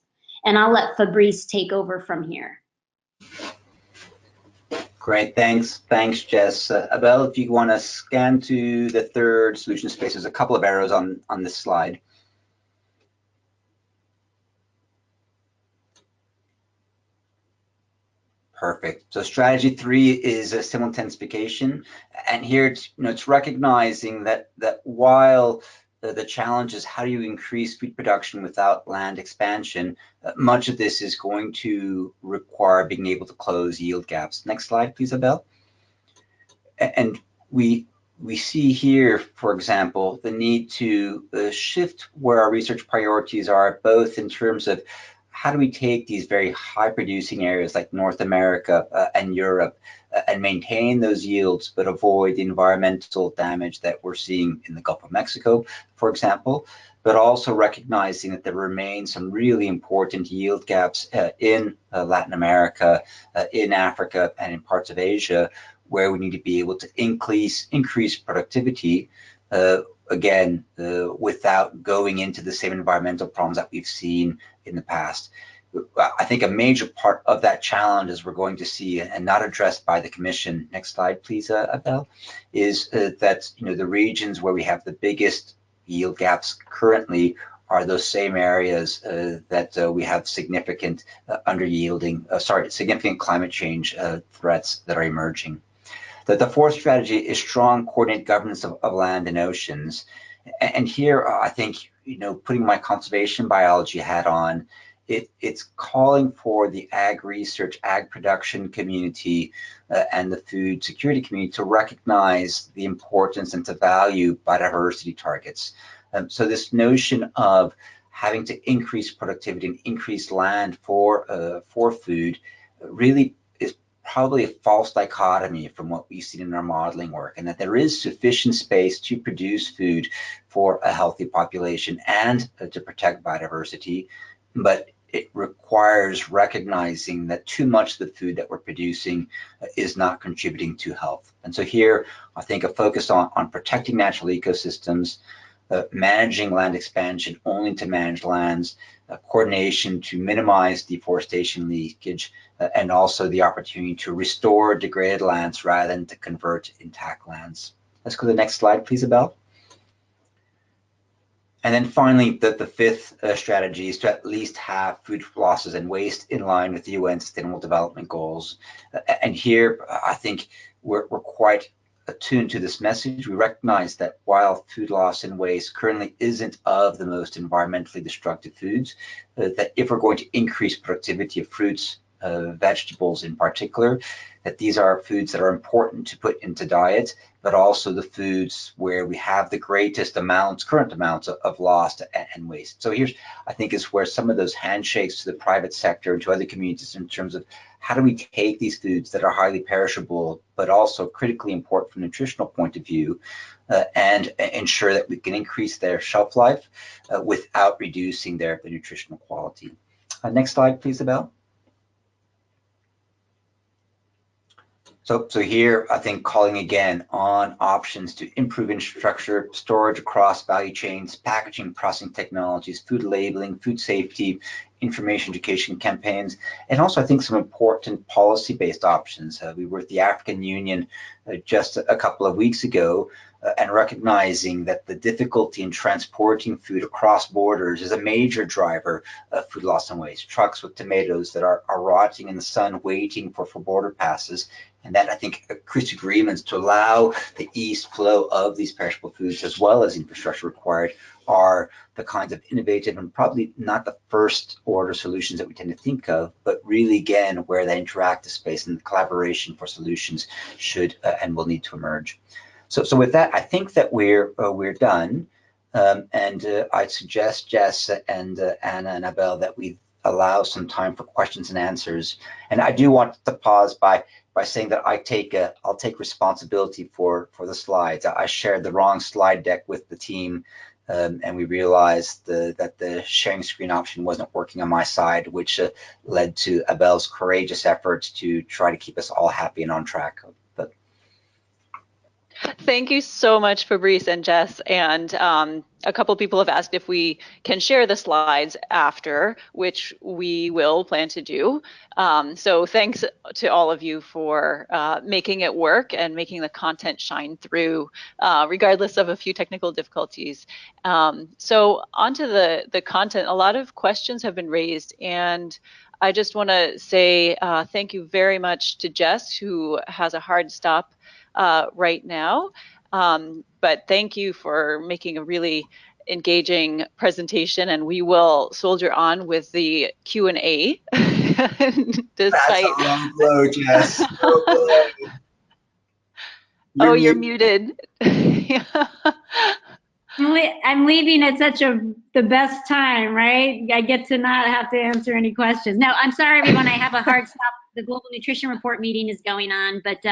And I'll let Fabrice take over from here. Great, thanks, Jess. Abel, if you want to scan to the third solution space, there's a couple of arrows on this slide. Perfect. So strategy 3 is a simultaneous, and here it's recognizing that while the challenge is how do you increase food production without land expansion, much of this is going to require being able to close yield gaps. Next slide, please, Abel. And we see here, for example, the need to shift where our research priorities are, both in terms of how do we take these very high producing areas like North America and Europe and maintain those yields, but avoid the environmental damage that we're seeing in the Gulf of Mexico, for example, but also recognizing that there remain some really important yield gaps in Latin America, in Africa, and in parts of Asia, where we need to be able to increase productivity, again, without going into the same environmental problems that we've seen in the past. I think a major part of that challenge, as we're going to see, and not addressed by the Commission, next slide please, Abel, is that the regions where we have the biggest yield gaps currently are those same areas that we have significant significant climate change threats that are emerging. The fourth strategy is strong coordinated governance of land and oceans. And here, I think, putting my conservation biology hat on, it's calling for the ag research, ag production community, and the food security community to recognize the importance and to value biodiversity targets. So this notion of having to increase productivity and increase land for food really is probably a false dichotomy from what we've seen in our modeling work, and that there is sufficient space to produce food for a healthy population and to protect biodiversity, but it requires recognizing that too much of the food that we're producing is not contributing to health. And so here, I think a focus on protecting natural ecosystems, managing land expansion only to managed lands, coordination to minimize deforestation leakage, and also the opportunity to restore degraded lands rather than to convert intact lands. Let's go to the next slide, please, Abel. And then finally, the fifth strategy is to at least have food losses and waste in line with the UN Sustainable Development Goals. And here, I think we're quite attuned to this message. We recognize that while food loss and waste currently isn't of the most environmentally destructive foods, that if we're going to increase productivity of fruits, vegetables in particular, that these are foods that are important to put into diet, but also the foods where we have the greatest current amounts of loss and waste. So here's, I think, is where some of those handshakes to the private sector and to other communities in terms of how do we take these foods that are highly perishable, but also critically important from a nutritional point of view, and ensure that we can increase their shelf life without reducing their nutritional quality. Next slide, please, Abel. So here, I think calling again on options to improve infrastructure, storage across value chains, packaging, processing technologies, food labeling, food safety, information education campaigns, and also I think some important policy-based options. We were at the African Union just a couple of weeks ago, and recognizing that the difficulty in transporting food across borders is a major driver of food loss and waste. Trucks with tomatoes that are rotting in the sun waiting for border passes, and that I think increased agreements to allow the east flow of these perishable foods as well as infrastructure required are the kinds of innovative and probably not the first order solutions that we tend to think of, but really again where the interactive space and the collaboration for solutions should and will need to emerge. So with that, I think that we're done, and I'd suggest, Jess and Anna and Abel, that we allow some time for questions and answers. And I do want to pause by saying that I'll take responsibility for the slides. I shared the wrong slide deck with the team, and we realized that the sharing screen option wasn't working on my side, which led to Abel's courageous efforts to try to keep us all happy and on track. But thank you so much, Fabrice and Jess. And a couple people have asked if we can share the slides after, which we will plan to do. So thanks to all of you for making it work and making the content shine through, regardless of a few technical difficulties. So onto the content, a lot of questions have been raised, and I just want to say thank you very much to Jess, who has a hard stop right now, but thank you for making a really engaging presentation, and we will soldier on with the Q&A. Despite... That's a long blow, Jess. Oh, you're muted. I'm leaving at the best time, right? I get to not have to answer any questions. No, I'm sorry, everyone. I have a hard stop. The Global Nutrition Report meeting is going on, but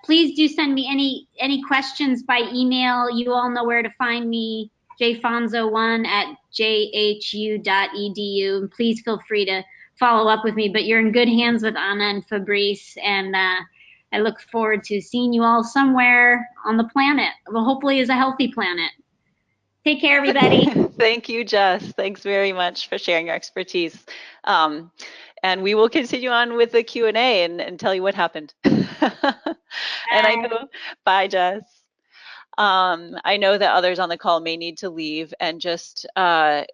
please do send me any questions by email. You all know where to find me, jfanzo1@jhu.edu. And please feel free to follow up with me, but you're in good hands with Anna and Fabrice, and I look forward to seeing you all somewhere on the planet. Well, hopefully is a healthy planet. Take care, everybody. Thank you, Jess. Thanks very much for sharing your expertise. And we will continue on with the Q&A and tell you what happened. And I know, bye, Jess. I know that others on the call may need to leave, and just so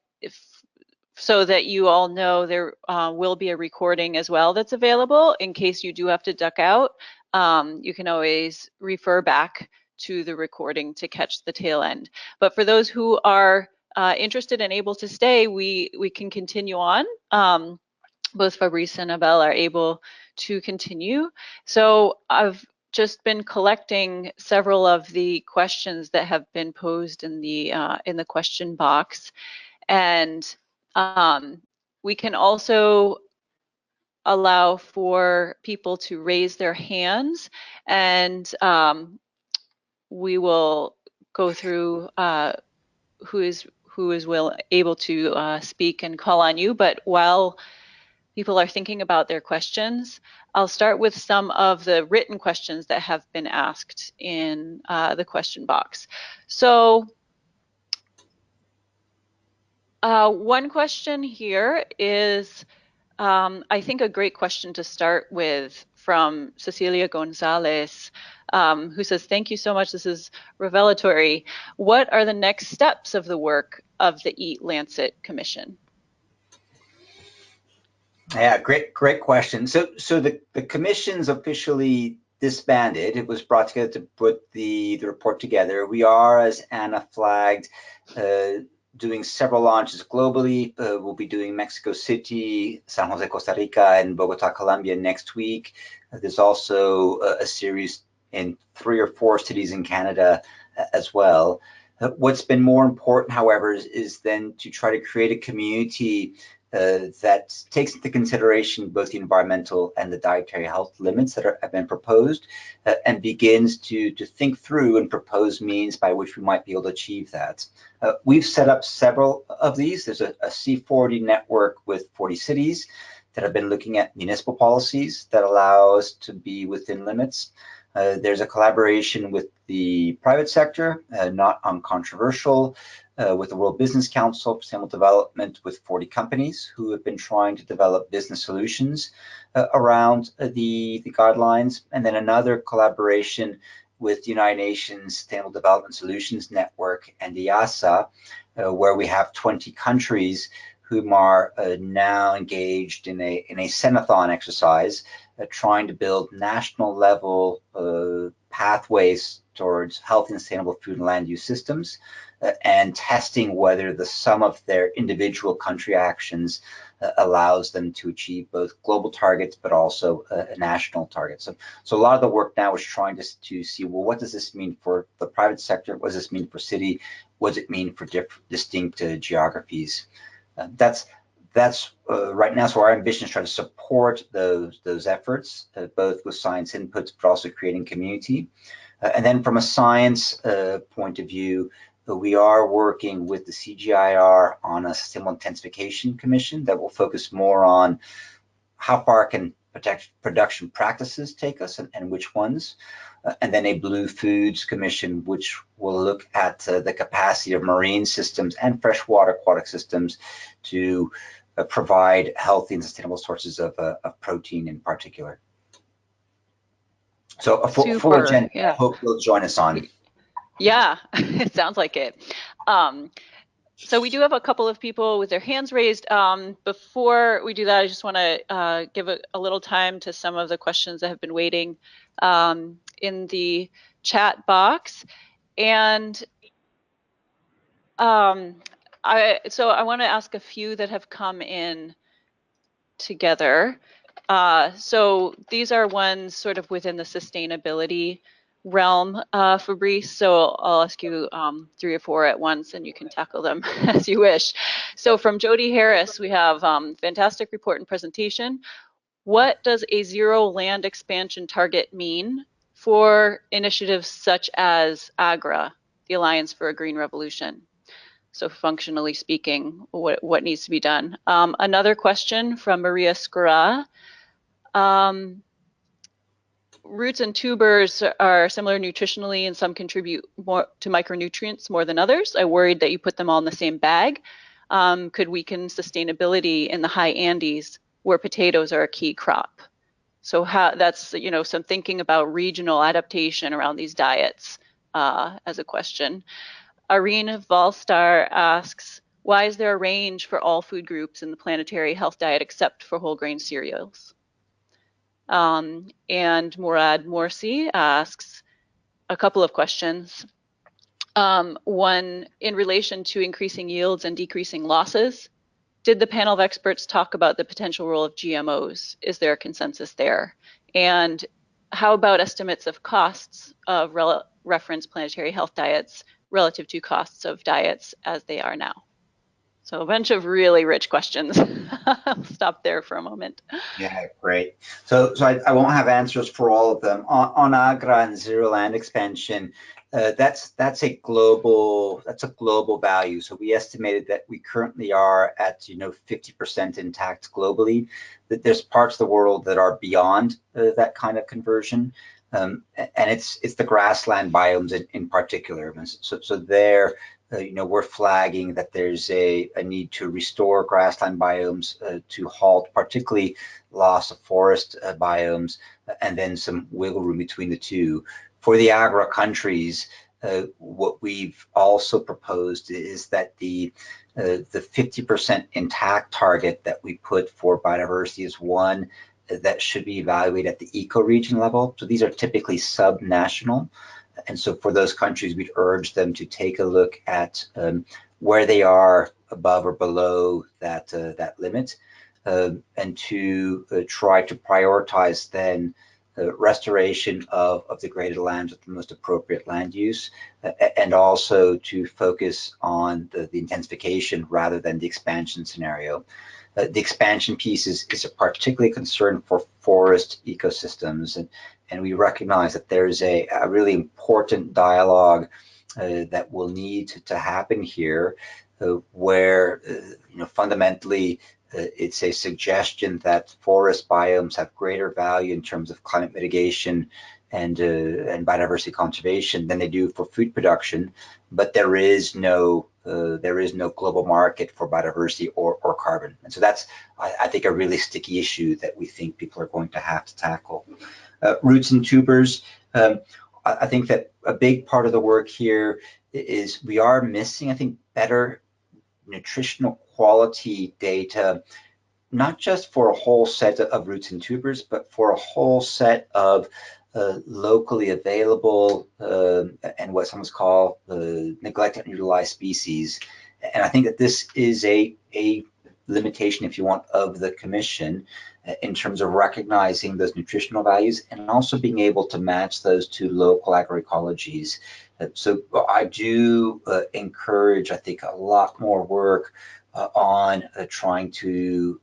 that you all know, there will be a recording as well that's available in case you do have to duck out. You can always refer back to the recording to catch the tail end. But for those who are interested and able to stay, we can continue on. Both Fabrice and Abel are able to continue. So I've just been collecting several of the questions that have been posed in the question box, and we can also allow for people to raise their hands, and we will go through who is able to speak and call on you. But while people are thinking about their questions, I'll start with some of the written questions that have been asked in the question box. So one question here is, I think, a great question to start with, from Cecilia Gonzalez, who says, thank you so much, this is revelatory. What are the next steps of the work of the EAT Lancet Commission? Yeah, great question. So the commission's officially disbanded. It was brought together to put the report together. We are, as Anna flagged, doing several launches globally. We'll be doing Mexico City, San Jose, Costa Rica, and Bogota, Colombia next week. There's also a series in 3 or 4 cities in Canada as well. What's been more important, however, is then to try to create a community that takes into consideration both the environmental and the dietary health limits that have been proposed, and begins to think through and propose means by which we might be able to achieve that. We've set up several of these. There's a C40 network with 40 cities that have been looking at municipal policies that allow us to be within limits. There's a collaboration with the private sector, not uncontroversial, with the World Business Council for Sustainable Development with 40 companies who have been trying to develop business solutions around the guidelines. And then another collaboration with the United Nations Sustainable Development Solutions Network and the EASA, where we have 20 countries whom are now engaged in a Senathon exercise, trying to build national level pathways towards healthy and sustainable food and land use systems, and testing whether the sum of their individual country actions allows them to achieve both global targets but also national targets. So a lot of the work now is trying to see, well, what does this mean for the private sector? What does this mean for city? What does it mean for distinct geographies? That's right now. So our ambition is trying to support those efforts, both with science inputs, but also creating community. And then from a science point of view, we are working with the CGIAR on a Sustainable Intensification Commission that will focus more on how far can production practices take us and which ones. And then a Blue Foods Commission, which will look at the capacity of marine systems and freshwater aquatic systems to provide healthy and sustainable sources of protein in particular. So a full agenda. Yeah. I hope you'll join us on. Yeah, it sounds like it. So we do have a couple of people with their hands raised. Before we do that, I just want to give a little time to some of the questions that have been waiting in the chat box. And so I want to ask a few that have come in together. So these are ones sort of within the sustainability realm, Fabrice. So I'll ask you 3 or 4 at once and you can tackle them as you wish. So from Jody Harris, we have fantastic report and presentation. What does a zero land expansion target mean for initiatives such as AGRA, the Alliance for a Green Revolution? So functionally speaking, what needs to be done? Another question from Maria Skura. Roots and tubers are similar nutritionally and some contribute more to micronutrients more than others. I worried that you put them all in the same bag. Could weaken sustainability in the high Andes where potatoes are a key crop. So that's, you know, some thinking about regional adaptation around these diets as a question. Irene Valstar asks, why is there a range for all food groups in the planetary health diet except for whole grain cereals? And Murad Morsi asks a couple of questions. One, in relation to increasing yields and decreasing losses, did the panel of experts talk about the potential role of GMOs? Is there a consensus there? And how about estimates of costs of reference planetary health diets relative to costs of diets as they are now? So a bunch of really rich questions. I'll stop there for a moment. Yeah, great. So I won't have answers for all of them. On AGRA and zero land expansion, that's a global value. So we estimated that we currently are at 50% intact globally. That there's parts of the world that are beyond that kind of conversion, and it's the grassland biomes in particular. So there. We're flagging that there's a need to restore grassland biomes to halt particularly loss of forest biomes, and then some wiggle room between the two. For the AGRA countries, what we've also proposed is that the 50% intact target that we put for biodiversity is one that should be evaluated at the ecoregion level. So these are typically sub-national. And so for those countries, we'd urge them to take a look at where they are above or below that, that limit, and to try to prioritize then restoration of degraded lands with the most appropriate land use, and also to focus on the intensification rather than the expansion scenario. The expansion piece is a particularly concern for forest ecosystems, and we recognize that there's a really important dialogue that will need to happen here, where fundamentally it's a suggestion that forest biomes have greater value in terms of climate mitigation and biodiversity conservation than they do for food production, but there is no global market for biodiversity or carbon. And so that's, I think, a really sticky issue that we think people are going to have to tackle. Roots and tubers, I think that a big part of the work here is we are missing, I think, better nutritional quality data, not just for a whole set of roots and tubers, but for a whole set of locally available and what some call neglected and utilized species. And I think that this is a limitation, if you want, of the Commission in terms of recognizing those nutritional values and also being able to match those to local agroecologies. So I do encourage, I think, a lot more work on trying to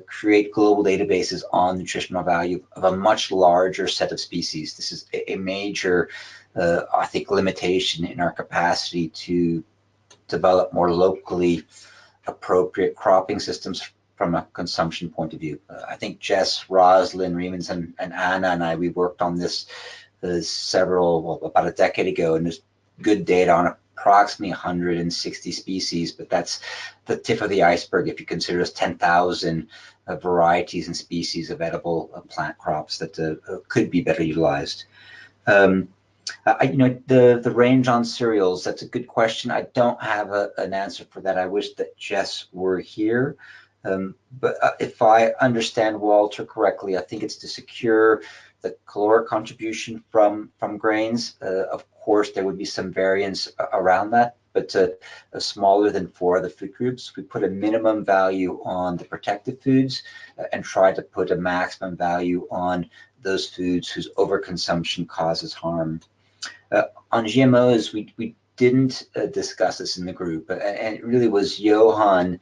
create global databases on nutritional value of a much larger set of species. This is a major, I think, limitation in our capacity to develop more locally appropriate cropping systems from a consumption point of view. I think Jess, Roslyn, Reemans, and Anna and I, we worked on this about a decade ago, and there's good data on approximately 160 species, but that's the tip of the iceberg if you consider there's 10,000 varieties and species of edible plant crops that could be better utilized. The range on cereals, that's a good question. I don't have an answer for that. I wish that Jess were here. But if I understand Walter correctly, I think it's to secure the caloric contribution from grains. Of course, there would be some variance around that, but smaller than 4 other food groups. We put a minimum value on the protected foods and try to put a maximum value on those foods whose overconsumption causes harm. On GMOs, we didn't discuss this in the group, and it really was Johan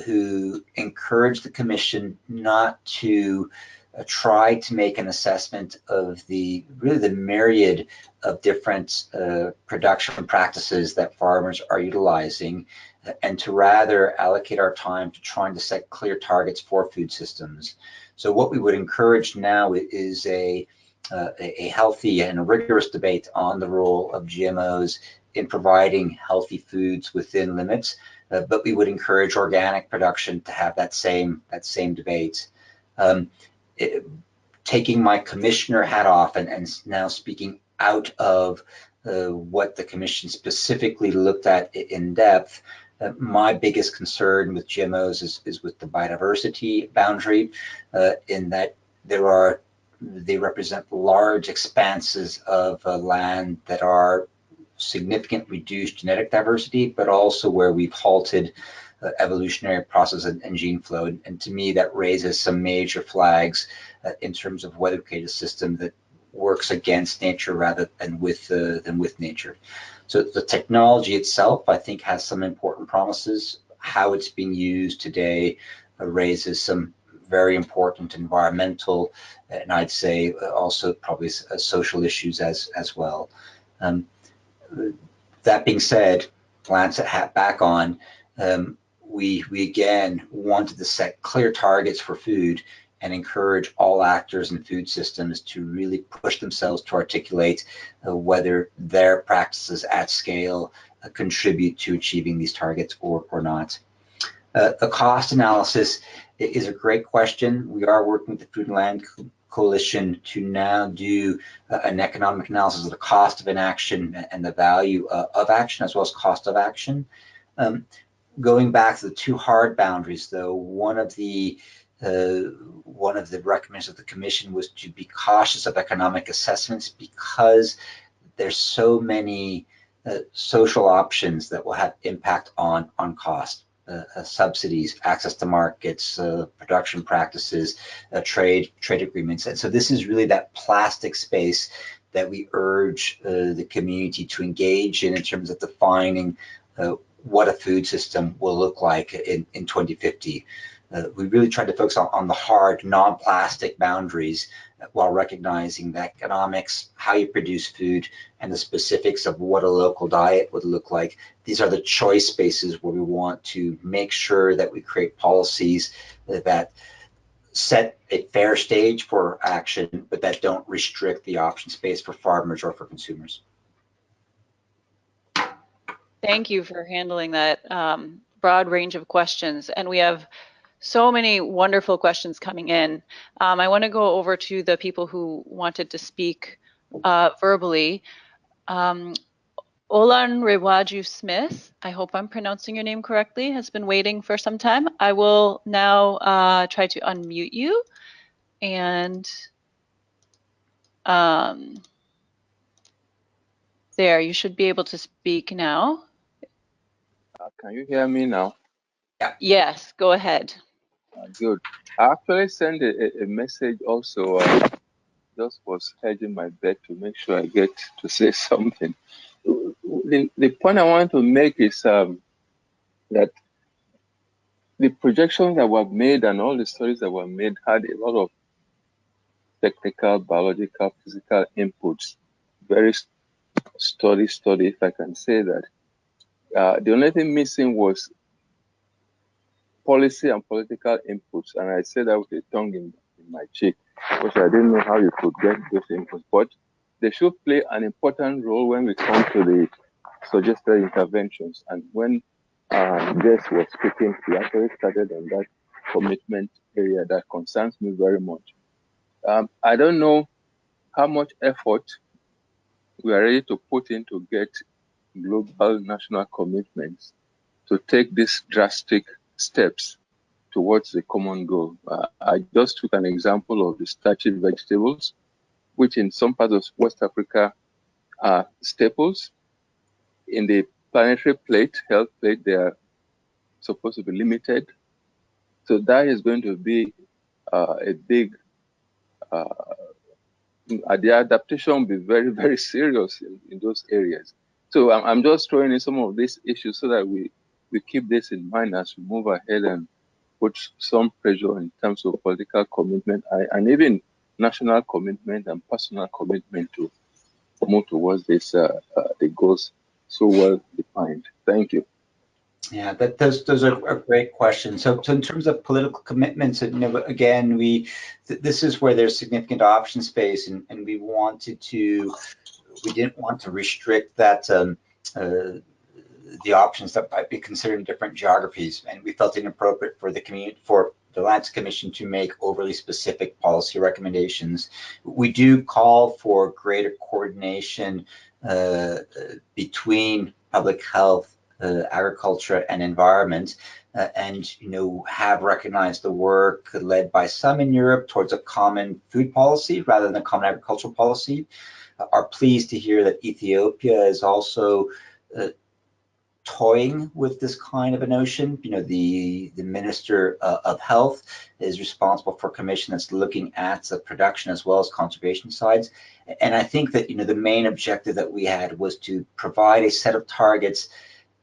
who encouraged the Commission not to try to make an assessment of the myriad of different production practices that farmers are utilizing, and to rather allocate our time to trying to set clear targets for food systems. So what we would encourage now is a healthy and a rigorous debate on the role of GMOs in providing healthy foods within limits, but we would encourage organic production to have that same debate. Taking my commissioner hat off and now speaking out of what the Commission specifically looked at in depth, my biggest concern with GMOs is with the biodiversity boundary, in that they represent large expanses of land that are significant reduced genetic diversity, but also where we've halted evolutionary process and gene flow. And to me, that raises some major flags in terms of whether we create a system that works against nature rather than with nature. So the technology itself, I think, has some important promises. How it's being used today raises some very important environmental, and I'd say also probably social issues as well. That being said, Lancet hat back on, we again wanted to set clear targets for food and encourage all actors in food systems to really push themselves to articulate whether their practices at scale contribute to achieving these targets or not. The cost analysis is a great question. We are working with the Food and Land Coalition to now do an economic analysis of the cost of inaction and the value of action, as well as cost of action. Going back to the 2 hard boundaries, though, one of the recommendations of the Commission was to be cautious of economic assessments because there's so many social options that will have impact on cost. Subsidies, access to markets, production practices, trade agreements. And so this is really that plastic space that we urge the community to engage in terms of defining what a food system will look like in 2050. We really tried to focus on the hard, non-plastic boundaries while recognizing the economics, how you produce food, and the specifics of what a local diet would look like. These are the choice spaces where we want to make sure that we create policies that set a fair stage for action, but that don't restrict the option space for farmers or for consumers. Thank you for handling that broad range of questions. And we have so many wonderful questions coming in. I want to go over to the people who wanted to speak verbally. Olan Rewaju Smith, I hope I'm pronouncing your name correctly, has been waiting for some time. I will now try to unmute you. And there, you should be able to speak now. Can you hear me now? Yes, go ahead. Good. I actually sent a message also, just was hedging my bet to make sure I get to say something. The point I want to make is that the projections that were made and all the studies that were made had a lot of technical, biological, physical inputs. Very study, if I can say that. The only thing missing was policy and political inputs, and I said that with a tongue in my cheek, because I didn't know how you could get those inputs. But they should play an important role when we come to the suggested interventions. And when Jess was speaking, he actually started on that commitment area that concerns me very much. I don't know how much effort we are ready to put in to get global national commitments to take these drastic steps towards the common goal. I just took an example of the starchy vegetables, which in some parts of West Africa are staples. In the planetary plate, health plate, they are supposed to be limited. So that is going to be a big, the adaptation will be very, very serious in those areas. So I'm just throwing in some of these issues so that we keep this in mind as we move ahead and put some pressure in terms of political commitment and even national commitment and personal commitment to move towards this the goals so well defined. Thank you. Yeah, those are great questions. So in terms of political commitments, again, this is where there's significant option space, and we didn't want to restrict that the options that might be considered in different geographies, and we felt inappropriate for the Lancet Commission to make overly specific policy recommendations. We do call for greater coordination between public health, agriculture, and environment, and have recognized the work led by some in Europe towards a common food policy rather than a common agricultural policy. Are pleased to hear that Ethiopia is also toying with this kind of a notion. The Minister of Health is responsible for a commission that's looking at the production as well as conservation sides. And I think that the main objective that we had was to provide a set of targets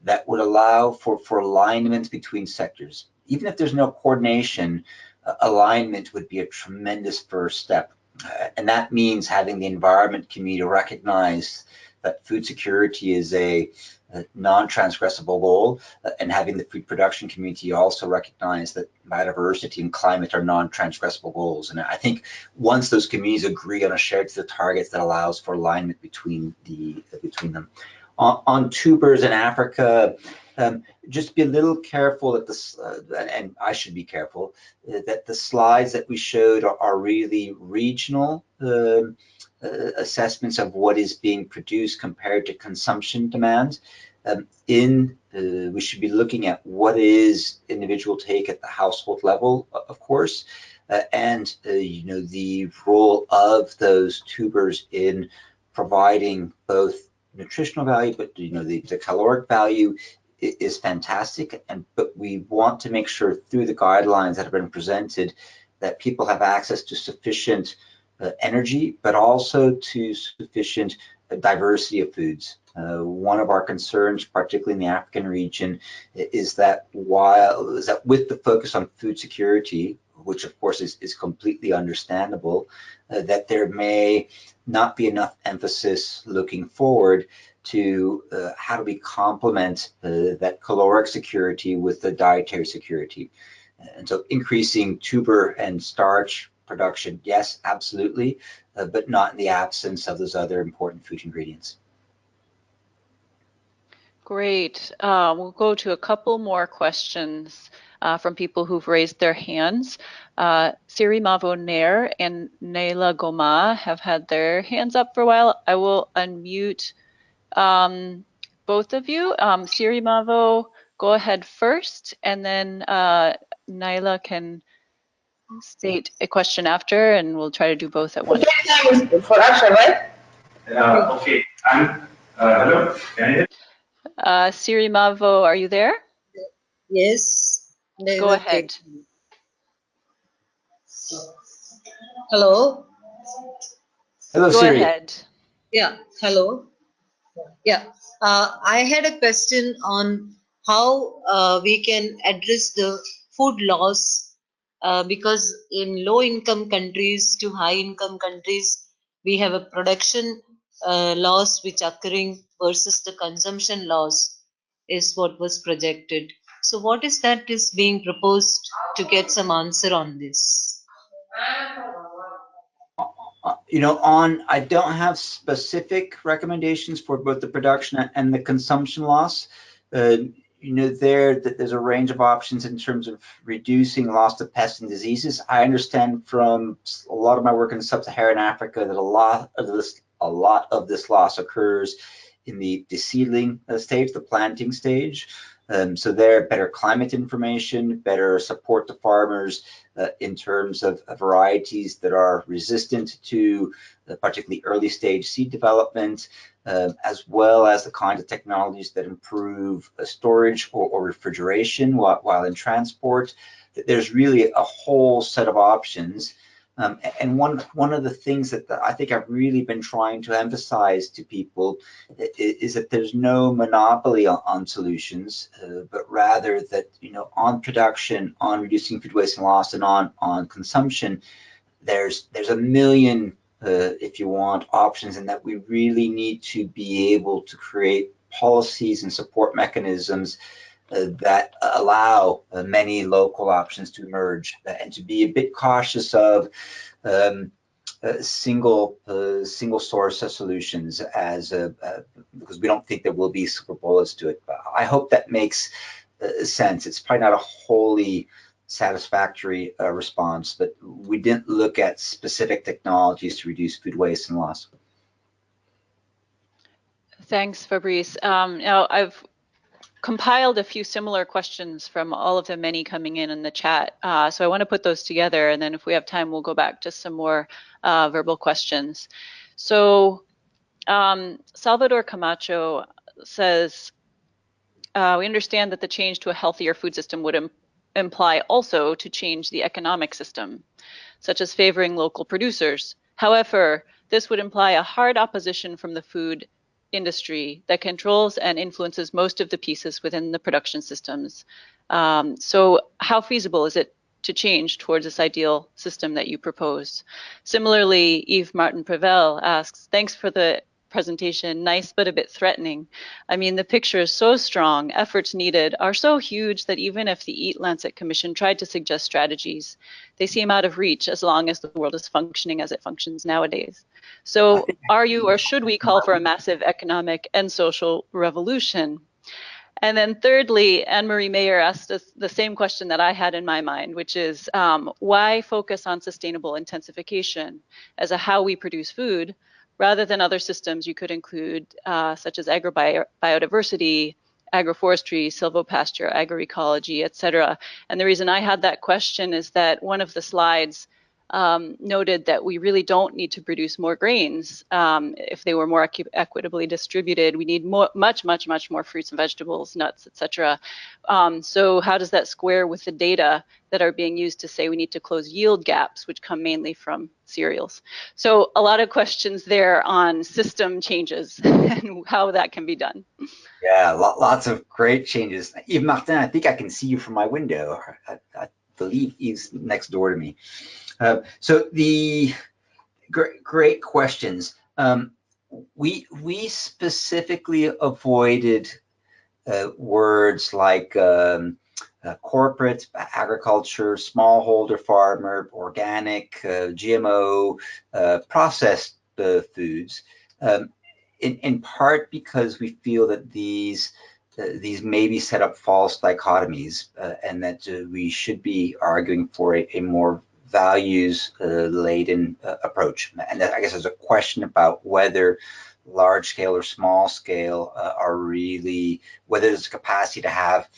that would allow for alignment between sectors. Even if there's no coordination, alignment would be a tremendous first step. And that means having the environment community recognize that food security is a non-transgressible goal, and having the food production community also recognize that biodiversity and climate are non-transgressible goals. And I think once those communities agree on a shared set of targets, that allows for alignment between them. On tubers in Africa, just be a little careful that and I should be careful, that the slides that we showed are really regional assessments of what is being produced compared to consumption demand. We should be looking at what is individual take at the household level, of course, and the role of those tubers in providing both nutritional value, but the caloric value is fantastic. But we want to make sure through the guidelines that have been presented that people have access to sufficient energy, but also to sufficient diversity of foods. One of our concerns, particularly in the African region, is that with the focus on food security, which of course is completely understandable, that there may not be enough emphasis looking forward to how do we complement that caloric security with the dietary security. And so increasing tuber and starch production, yes, absolutely, but not in the absence of those other important food ingredients. Great. We'll go to a couple more questions from people who've raised their hands. Siri Mavo Nair and Naila Goma have had their hands up for a while. I will unmute both of you. Siri Mavo, go ahead first, and then Naila can state a question after, and we'll try to do both at once. For action, right? Okay. Hello. Can you hear? Siri Mavo, are you there? Yes. Go ahead. Hello. Hello, Go Siri. ahead. Yeah. Hello. Yeah. I had a question on how we can address the food loss because in low-income countries to high-income countries, we have a production loss which occurring versus the consumption loss is what was projected. So what is that is being proposed to get some answer on this? I don't have specific recommendations for both the production and the consumption loss. There's a range of options in terms of reducing loss to pests and diseases. I understand from a lot of my work in sub-Saharan Africa that a lot of this loss occurs in the seedling stage, the planting stage. So there, better climate information, better support to farmers in terms of varieties that are resistant to particularly early stage seed development, as well as the kind of technologies that improve storage or refrigeration while in transport. There's really a whole set of options. And one of the things that I think I've really been trying to emphasize to people is that there's no monopoly on solutions, but rather that on production, on reducing food waste and loss, and on consumption, there's a million, if you want, options, and that we really need to be able to create policies and support mechanisms that allow many local options to emerge, and to be a bit cautious of single source solutions because we don't think there will be silver bullets to it. But I hope that makes sense. It's probably not a wholly satisfactory response, but we didn't look at specific technologies to reduce food waste and loss. Thanks, Fabrice. Now I've compiled a few similar questions from all of the many coming in the chat. So I want to put those together, and then if we have time, we'll go back to some more verbal questions. So Salvador Camacho says, we understand that the change to a healthier food system would imply also to change the economic system, such as favoring local producers. However, this would imply a hard opposition from the food industry that controls and influences most of the pieces within the production systems. So how feasible is it to change towards this ideal system that you propose? Similarly, Yves Martin Prevel asks, thanks for the presentation, nice but a bit threatening. I mean, the picture is so strong, efforts needed are so huge that even if the EAT Lancet Commission tried to suggest strategies, they seem out of reach as long as the world is functioning as it functions nowadays. So are you, or should we call for a massive economic and social revolution? And then thirdly, Anne-Marie Mayer asked us the same question that I had in my mind, which is why focus on sustainable intensification as a how we produce food, rather than other systems you could include, such as agrobiodiversity, agroforestry, silvopasture, agroecology, etc. And the reason I had that question is that one of the slides noted that we really don't need to produce more grains. If they were more equitably distributed, we need much more fruits and vegetables, nuts, etc. So how does that square with the data that are being used to say we need to close yield gaps, which come mainly from cereals? So a lot of questions there on system changes and how that can be done. Yeah, lots of great changes. Yves Martin, I think I can see you from my window. I believe Yves next door to me. So the great questions. We specifically avoided words like corporate, agriculture, smallholder farmer, organic, GMO, processed foods, in part because we feel that these maybe set up false dichotomies, and that we should be arguing for a more values-laden approach. And I guess there's a question about whether large scale or small scale are really, whether there's a capacity to have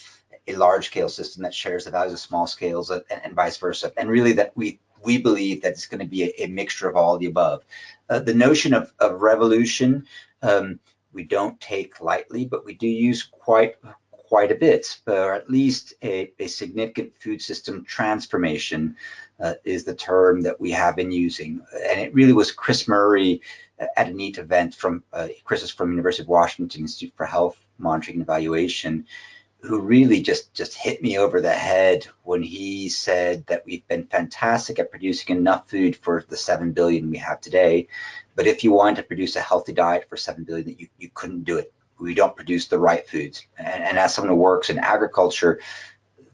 a large scale system that shares the values of small scales and vice versa. And really that we believe that it's going to be a mixture of all the above. The notion of revolution, we don't take lightly, but we do use quite a bit, or at least a significant food system transformation is the term that we have been using. And it really was Chris Murray at an EAT event Chris is from University of Washington Institute for Health Monitoring and Evaluation, who really just hit me over the head when he said that we've been fantastic at producing enough food for the 7 billion we have today, but if you wanted to produce a healthy diet for 7 billion, you couldn't do it. We don't produce the right foods. And as someone who works in agriculture,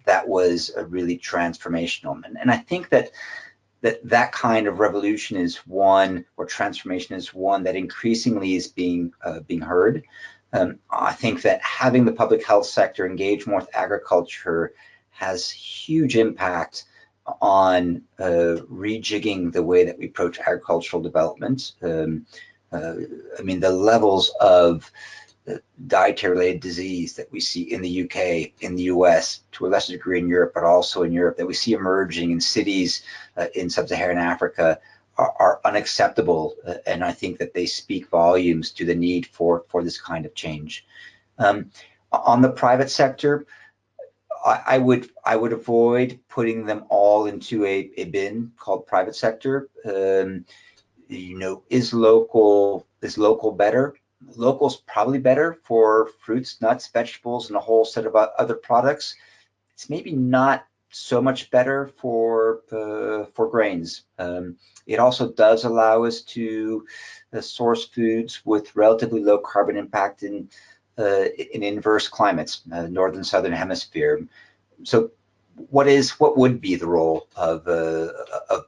that was really transformational. And I think that kind of revolution is one, or transformation is one, that increasingly is being heard. I think that having the public health sector engage more with agriculture has huge impact on rejigging the way that we approach agricultural development. I mean, the levels of dietary-related disease that we see in the UK, in the US, to a lesser degree in Europe, but also in Europe, that we see emerging in cities in sub-Saharan Africa are unacceptable, and I think that they speak volumes to the need for this kind of change. On the private sector, I would avoid putting them all into a bin called private sector. You know, is local better? Local's probably better for fruits, nuts, vegetables, and a whole set of other products. It's maybe not so much better for grains. It also does allow us to source foods with relatively low carbon impact in inverse climates, northern southern hemisphere. So what would be the role of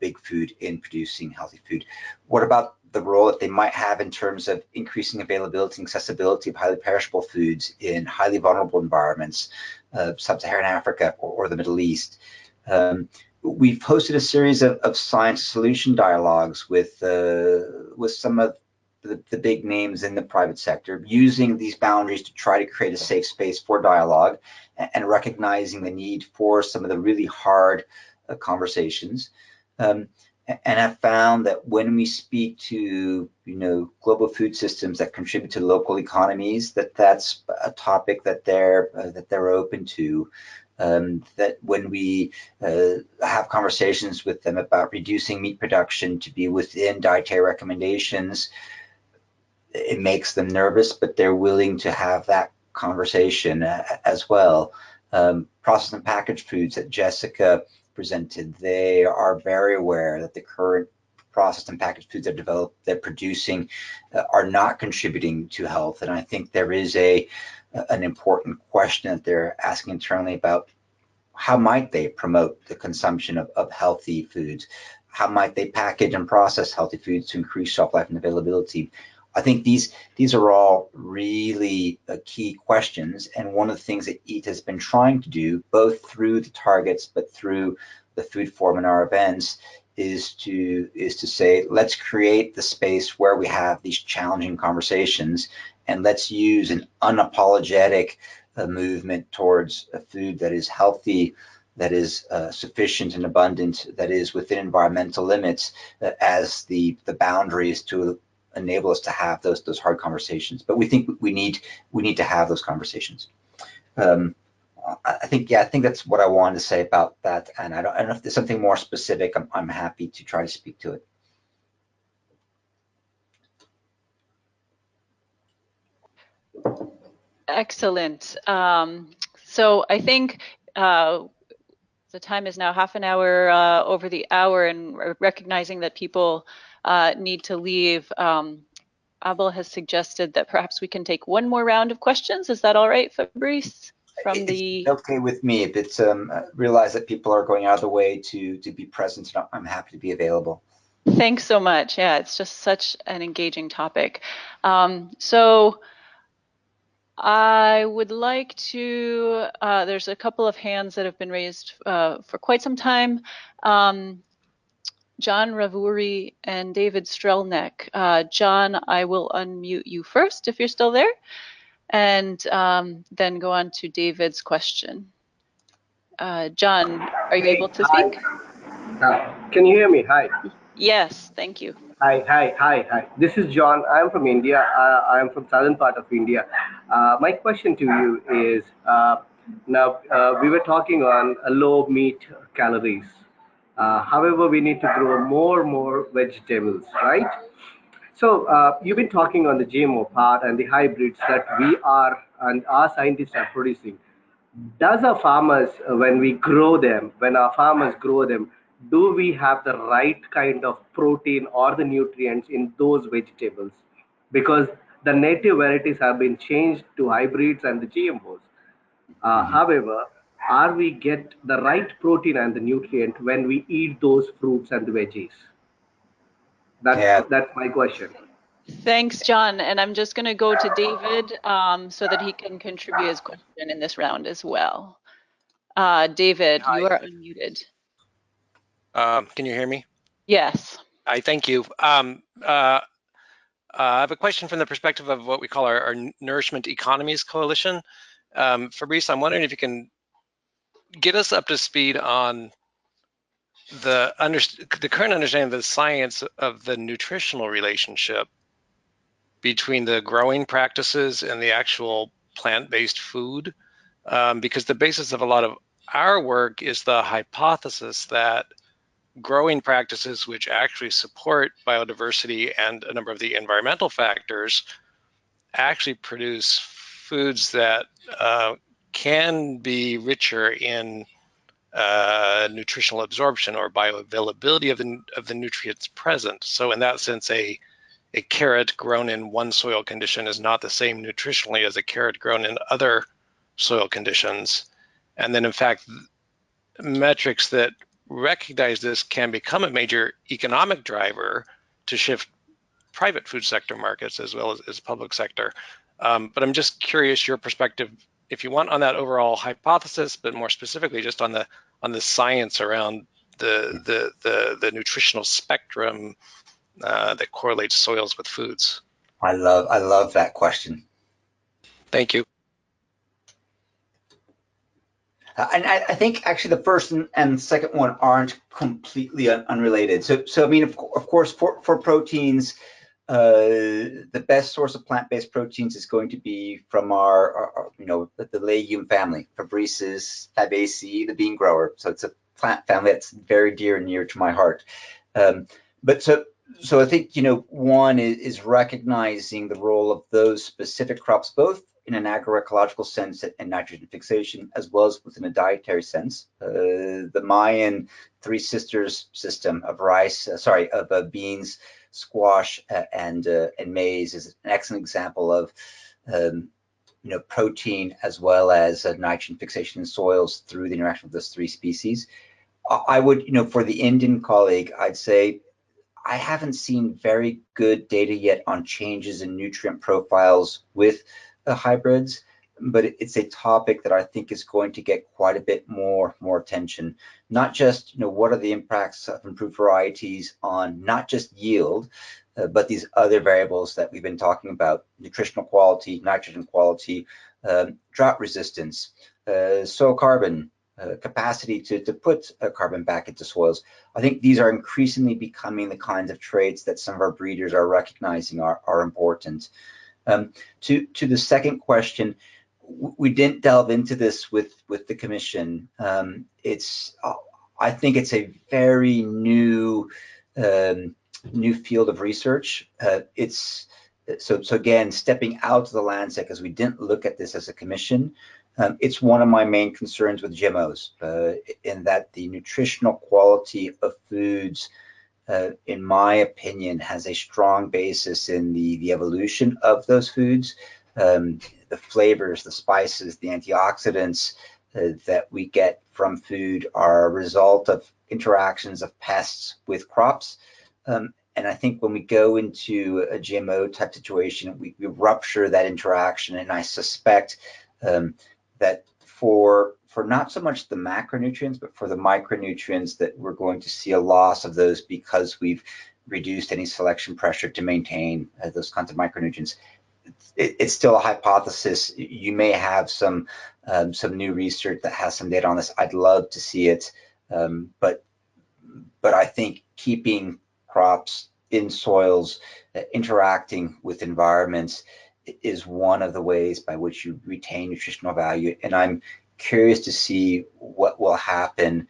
big food in producing healthy food? What about the role that they might have in terms of increasing availability and accessibility of highly perishable foods in highly vulnerable environments, sub-Saharan Africa or the Middle East? We've hosted a series of science solution dialogues with some of the big names in the private sector, using these boundaries to try to create a safe space for dialogue and recognizing the need for some of the really hard conversations. And I've found that when we speak to, global food systems that contribute to local economies, that's a topic that they're open to. That when we have conversations with them about reducing meat production to be within dietary recommendations, it makes them nervous, but they're willing to have that conversation as well. Processed and packaged foods that Jessica presented, they are very aware that the current processed and packaged foods they're producing are not contributing to health. And I think there is an important question that they're asking internally about how might they promote the consumption of healthy foods? How might they package and process healthy foods to increase shelf life and availability? I think these are all really key questions, and one of the things that EAT has been trying to do, both through the targets but through the food forum and our events, is to say, let's create the space where we have these challenging conversations, and let's use an unapologetic movement towards a food that is healthy, that is sufficient and abundant, that is within environmental limits, as the boundaries to enable us to have those hard conversations. But we think we need to have those conversations. I think that's what I wanted to say about that. And I don't know if there's something more specific. I'm happy to try to speak to it. Excellent. So I think the time is now half an hour over the hour, and recognizing that people need to leave, Abel has suggested that perhaps we can take one more round of questions. Is that all right, Fabrice? It's okay with me. If it's realize that people are going out of the way to be present, and I'm happy to be available. Thanks so much. Yeah, it's just such an engaging topic. So I would like to, there's a couple of hands that have been raised for quite some time. John Ravuri and David Strelnick. John, I will unmute you first if you're still there, and then go on to David's question. John, are you able to speak? Can you hear me? Hi. Yes, thank you. Hi. This is John. I'm from India. I'm from southern part of India. My question to you is, now we were talking on low meat calories. However, we need to grow more vegetables, right? So you've been talking on the GMO part and the hybrids that we are and our scientists are producing. Does our farmers, when our farmers grow them, do we have the right kind of protein or the nutrients in those vegetables? Because the native varieties have been changed to hybrids and the GMOs. However, are we get the right protein and the nutrient when we eat those fruits and the veggies? That's my question. Thanks, John. And I'm just going to go to David so that he can contribute his question in this round as well. David, you are unmuted. Can you hear me? Yes. Hi, thank you. I have a question from the perspective of what we call our Nourishment Economies Coalition. Fabrice, I'm wondering if you can get us up to speed on the current understanding of the science of the nutritional relationship between the growing practices and the actual plant-based food, because the basis of a lot of our work is the hypothesis that growing practices which actually support biodiversity and a number of the environmental factors actually produce foods that can be richer in nutritional absorption or bioavailability of the nutrients present. So in that sense, a carrot grown in one soil condition is not the same nutritionally as a carrot grown in other soil conditions. And then in fact, metrics that recognize this can become a major economic driver to shift private food sector markets as well as public sector. But I'm just curious your perspective, if you want, on that overall hypothesis, but more specifically just on the science around the nutritional spectrum that correlates soils with foods. I love that question. Thank you. And I think actually the first and second one aren't completely unrelated. So I mean, of course, for proteins, the best source of plant-based proteins is going to be from our the legume family, Fabrice's Fabaceae, the bean grower. So it's a plant family that's very dear and near to my heart. But so I think one is recognizing the role of those specific crops, both in an agroecological sense and nitrogen fixation, as well as within a dietary sense. The Mayan Three Sisters system of beans, squash, and maize is an excellent example of protein as well as nitrogen fixation in soils through the interaction of those three species. I would, for the Indian colleague, I'd say I haven't seen very good data yet on changes in nutrient profiles with the hybrids, but it's a topic that I think is going to get quite a bit more attention. Not just what are the impacts of improved varieties on not just yield, but these other variables that we've been talking about: nutritional quality, nitrogen quality, drought resistance, soil carbon, capacity to put carbon back into soils. I think these are increasingly becoming the kinds of traits that some of our breeders are recognizing are important. To the second question, we didn't delve into this with the commission. I think it's a very new field of research. So again, stepping out of the Lancet, because we didn't look at this as a commission. It's one of my main concerns with GMOs, in that the nutritional quality of foods, in my opinion, has a strong basis in the evolution of those foods. The flavors, the spices, the antioxidants that we get from food are a result of interactions of pests with crops. And I think when we go into a GMO type situation, we rupture that interaction. And I suspect that for not so much the macronutrients, but for the micronutrients, that we're going to see a loss of those because we've reduced any selection pressure to maintain those kinds of micronutrients. It's still a hypothesis. You may have some new research that has some data on this. I'd love to see it, but I think keeping crops in soils, interacting with environments, is one of the ways by which you retain nutritional value. And I'm curious to see what will happen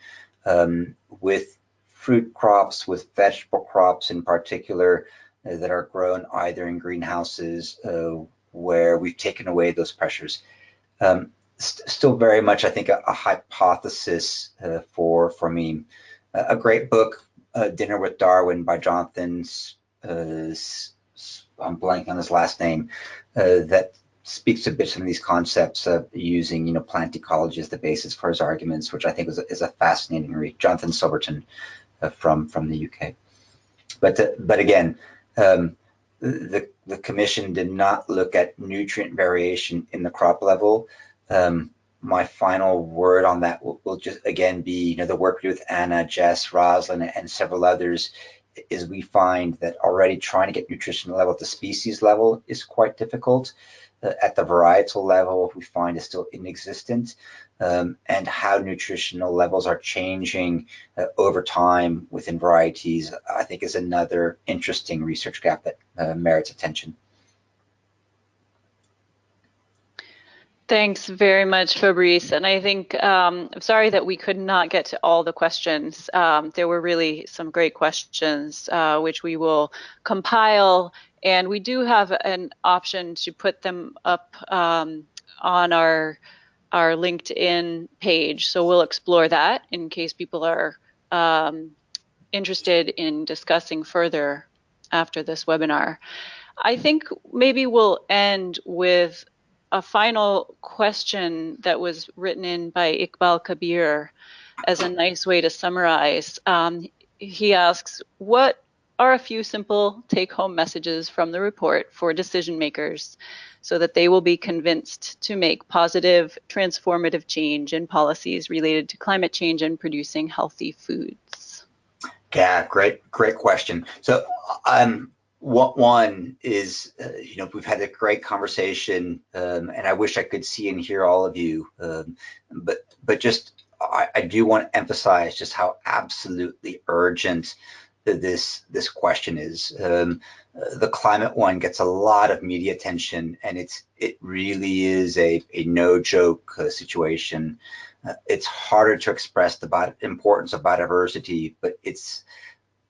with fruit crops, with vegetable crops in particular, that are grown either in greenhouses where we've taken away those pressures. Still very much, I think, a hypothesis for me. A great book, Dinner with Darwin by Jonathan, I'm blanking on his last name, that speaks a bit some of these concepts of using, plant ecology as the basis for his arguments, which I think is a fascinating read. Jonathan Silverton from the UK. But again, the commission did not look at nutrient variation in the crop level. My final word on that will just again be, the work we do with Anna, Jess, Rosalind, and several others, is we find that already trying to get nutritional level at the species level is quite difficult. At the varietal level, we find is still inexistent, and how nutritional levels are changing over time within varieties, I think, is another interesting research gap that merits attention. Thanks very much, Fabrice. And I think, I'm sorry that we could not get to all the questions. There were really some great questions, which we will compile. And we do have an option to put them up on our LinkedIn page. So we'll explore that in case people are interested in discussing further after this webinar. I think maybe we'll end with a final question that was written in by Iqbal Kabir as a nice way to summarize. He asks, what are a few simple take-home messages from the report for decision makers so that they will be convinced to make positive, transformative change in policies related to climate change and producing healthy foods? Yeah, great question. So one is, we've had a great conversation, and I wish I could see and hear all of you, but just I do want to emphasize just how absolutely urgent this question is. The climate one gets a lot of media attention, and it really is a no joke situation. It's harder to express the importance of biodiversity, but it's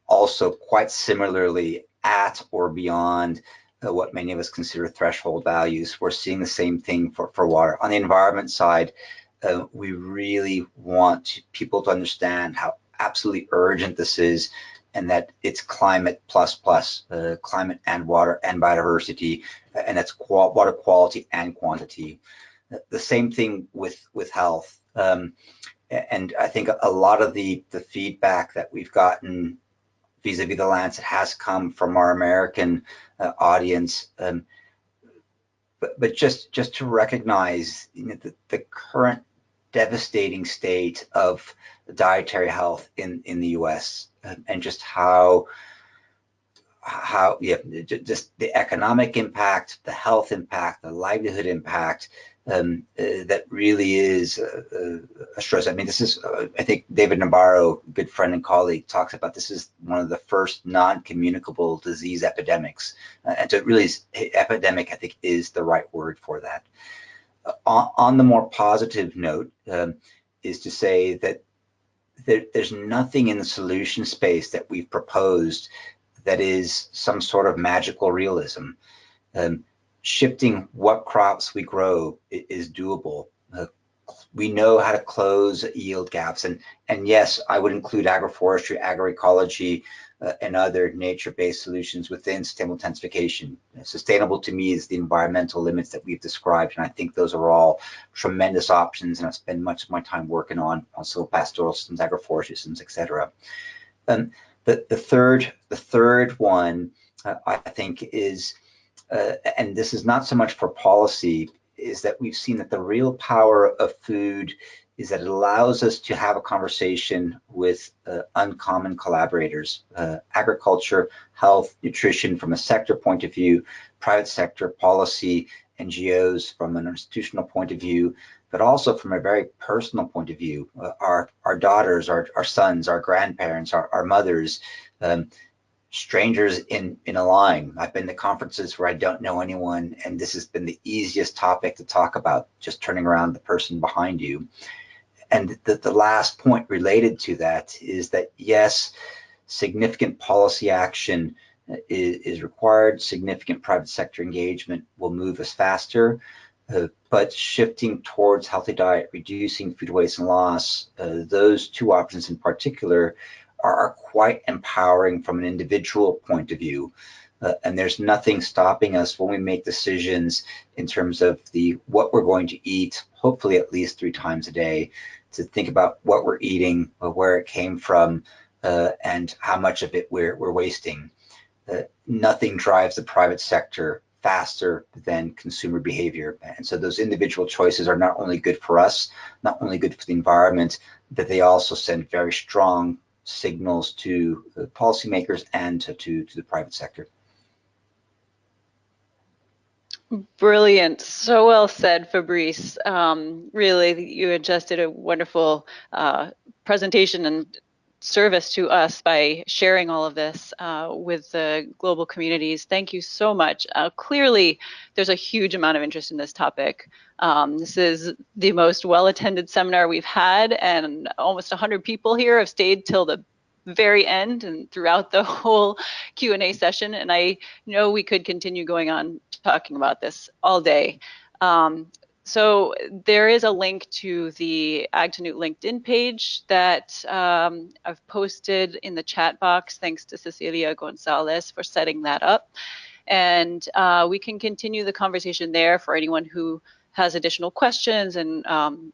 also quite similarly at or beyond what many of us consider threshold values. We're seeing the same thing for water. On the environment side, we really want people to understand how absolutely urgent this is, and that it's climate plus, climate and water and biodiversity, and that's water quality and quantity. The same thing with health. And I think a lot of the feedback that we've gotten vis-a-vis the Lancet has come from our American audience. But just to recognize the current devastating state of dietary health in the US, and just how how just the economic impact, the health impact, the livelihood impact, that really is a stress. I mean, this is, I think David Nabarro, good friend and colleague, talks about this is one of the first non-communicable disease epidemics. And so it really is, epidemic, I think, is the right word for that. On the more positive note, is to say that there's nothing in the solution space that we've proposed that is some sort of magical realism. Shifting what crops we grow is doable. We know how to close yield gaps, and yes, I would include agroforestry, agroecology, and other nature-based solutions within sustainable intensification. Sustainable to me is the environmental limits that we've described, and I think those are all tremendous options, and I spend much of my time working on silvopastoral systems, agroforestry systems, etc. The third one, I think, is, and this is not so much for policy, is that we've seen that the real power of food is that it allows us to have a conversation with uncommon collaborators, agriculture, health, nutrition from a sector point of view, private sector, policy, NGOs from an institutional point of view, but also from a very personal point of view. Our daughters, our sons, our grandparents, our mothers, strangers in a line. I've been to conferences where I don't know anyone, and this has been the easiest topic to talk about, just turning around the person behind you. And the last point related to that is that, yes, significant policy action is required, significant private sector engagement will move us faster, but shifting towards healthy diet, reducing food waste and loss, those two options in particular are quite empowering from an individual point of view. And there's nothing stopping us when we make decisions in terms of what we're going to eat, hopefully at least 3 times a day, to think about what we're eating, where it came from, and how much of it we're wasting. Nothing drives the private sector faster than consumer behavior. And so those individual choices are not only good for us, not only good for the environment, but they also send very strong signals to policymakers and to the private sector. Brilliant. So well said, Fabrice. Really, you just did a wonderful presentation and service to us by sharing all of this with the global communities. Thank you so much. Clearly, there's a huge amount of interest in this topic. This is the most well-attended seminar we've had, and almost 100 people here have stayed till the very end and throughout the whole Q&A session. And I know we could continue going on talking about this all day. So there is a link to the Ag2Newt LinkedIn page that I've posted in the chat box. Thanks to Cecilia Gonzalez for setting that up. And we can continue the conversation there for anyone who has additional questions and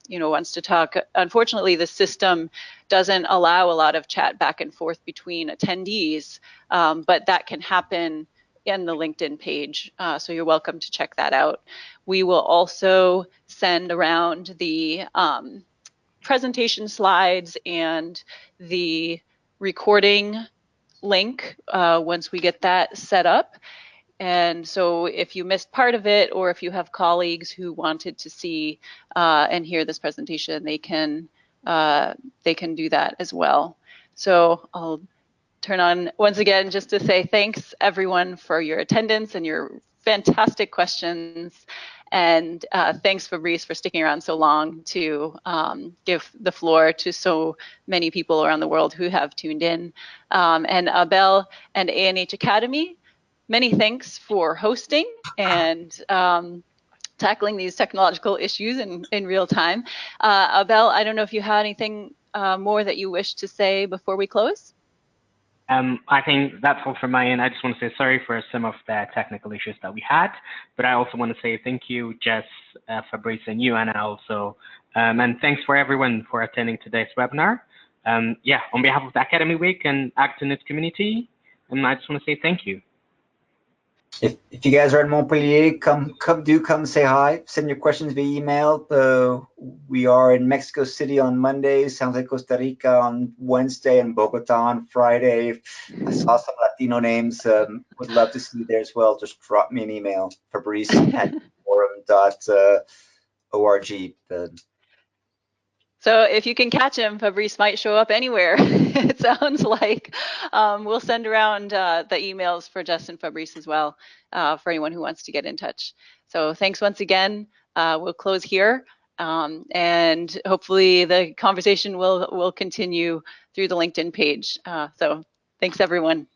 wants to talk. Unfortunately, the system doesn't allow a lot of chat back and forth between attendees, but that can happen in the LinkedIn page, so you're welcome to check that out. We will also send around the presentation slides and the recording link once we get that set up. And so if you missed part of it, or if you have colleagues who wanted to see and hear this presentation, they can do that as well. So I'll turn on once again just to say thanks everyone for your attendance and your fantastic questions. And thanks, Fabrice, for sticking around so long to give the floor to so many people around the world who have tuned in. And Abel and ANH Academy, many thanks for hosting and tackling these technological issues in real time. Abel, I don't know if you have anything more that you wish to say before we close? I think that's all from my end. I just want to say sorry for some of the technical issues that we had, but I also want to say thank you, Jess, Fabrice, and you, Anna, also. And thanks for everyone for attending today's webinar. Yeah, on behalf of the Academy Week and Ag2Newt community, I just want to say thank you. If you guys are in Montpellier, come say hi. Send your questions via email. We are in Mexico City on Monday, San Jose, Costa Rica on Wednesday, and Bogota on Friday. I saw some Latino names. Would love to see you there as well. Just drop me an email, fabrice@forum.org. So if you can catch him, Fabrice might show up anywhere. It sounds like we'll send around the emails for Jess and Fabrice as well for anyone who wants to get in touch. So thanks once again. We'll close here, and hopefully the conversation will continue through the LinkedIn page. So thanks everyone.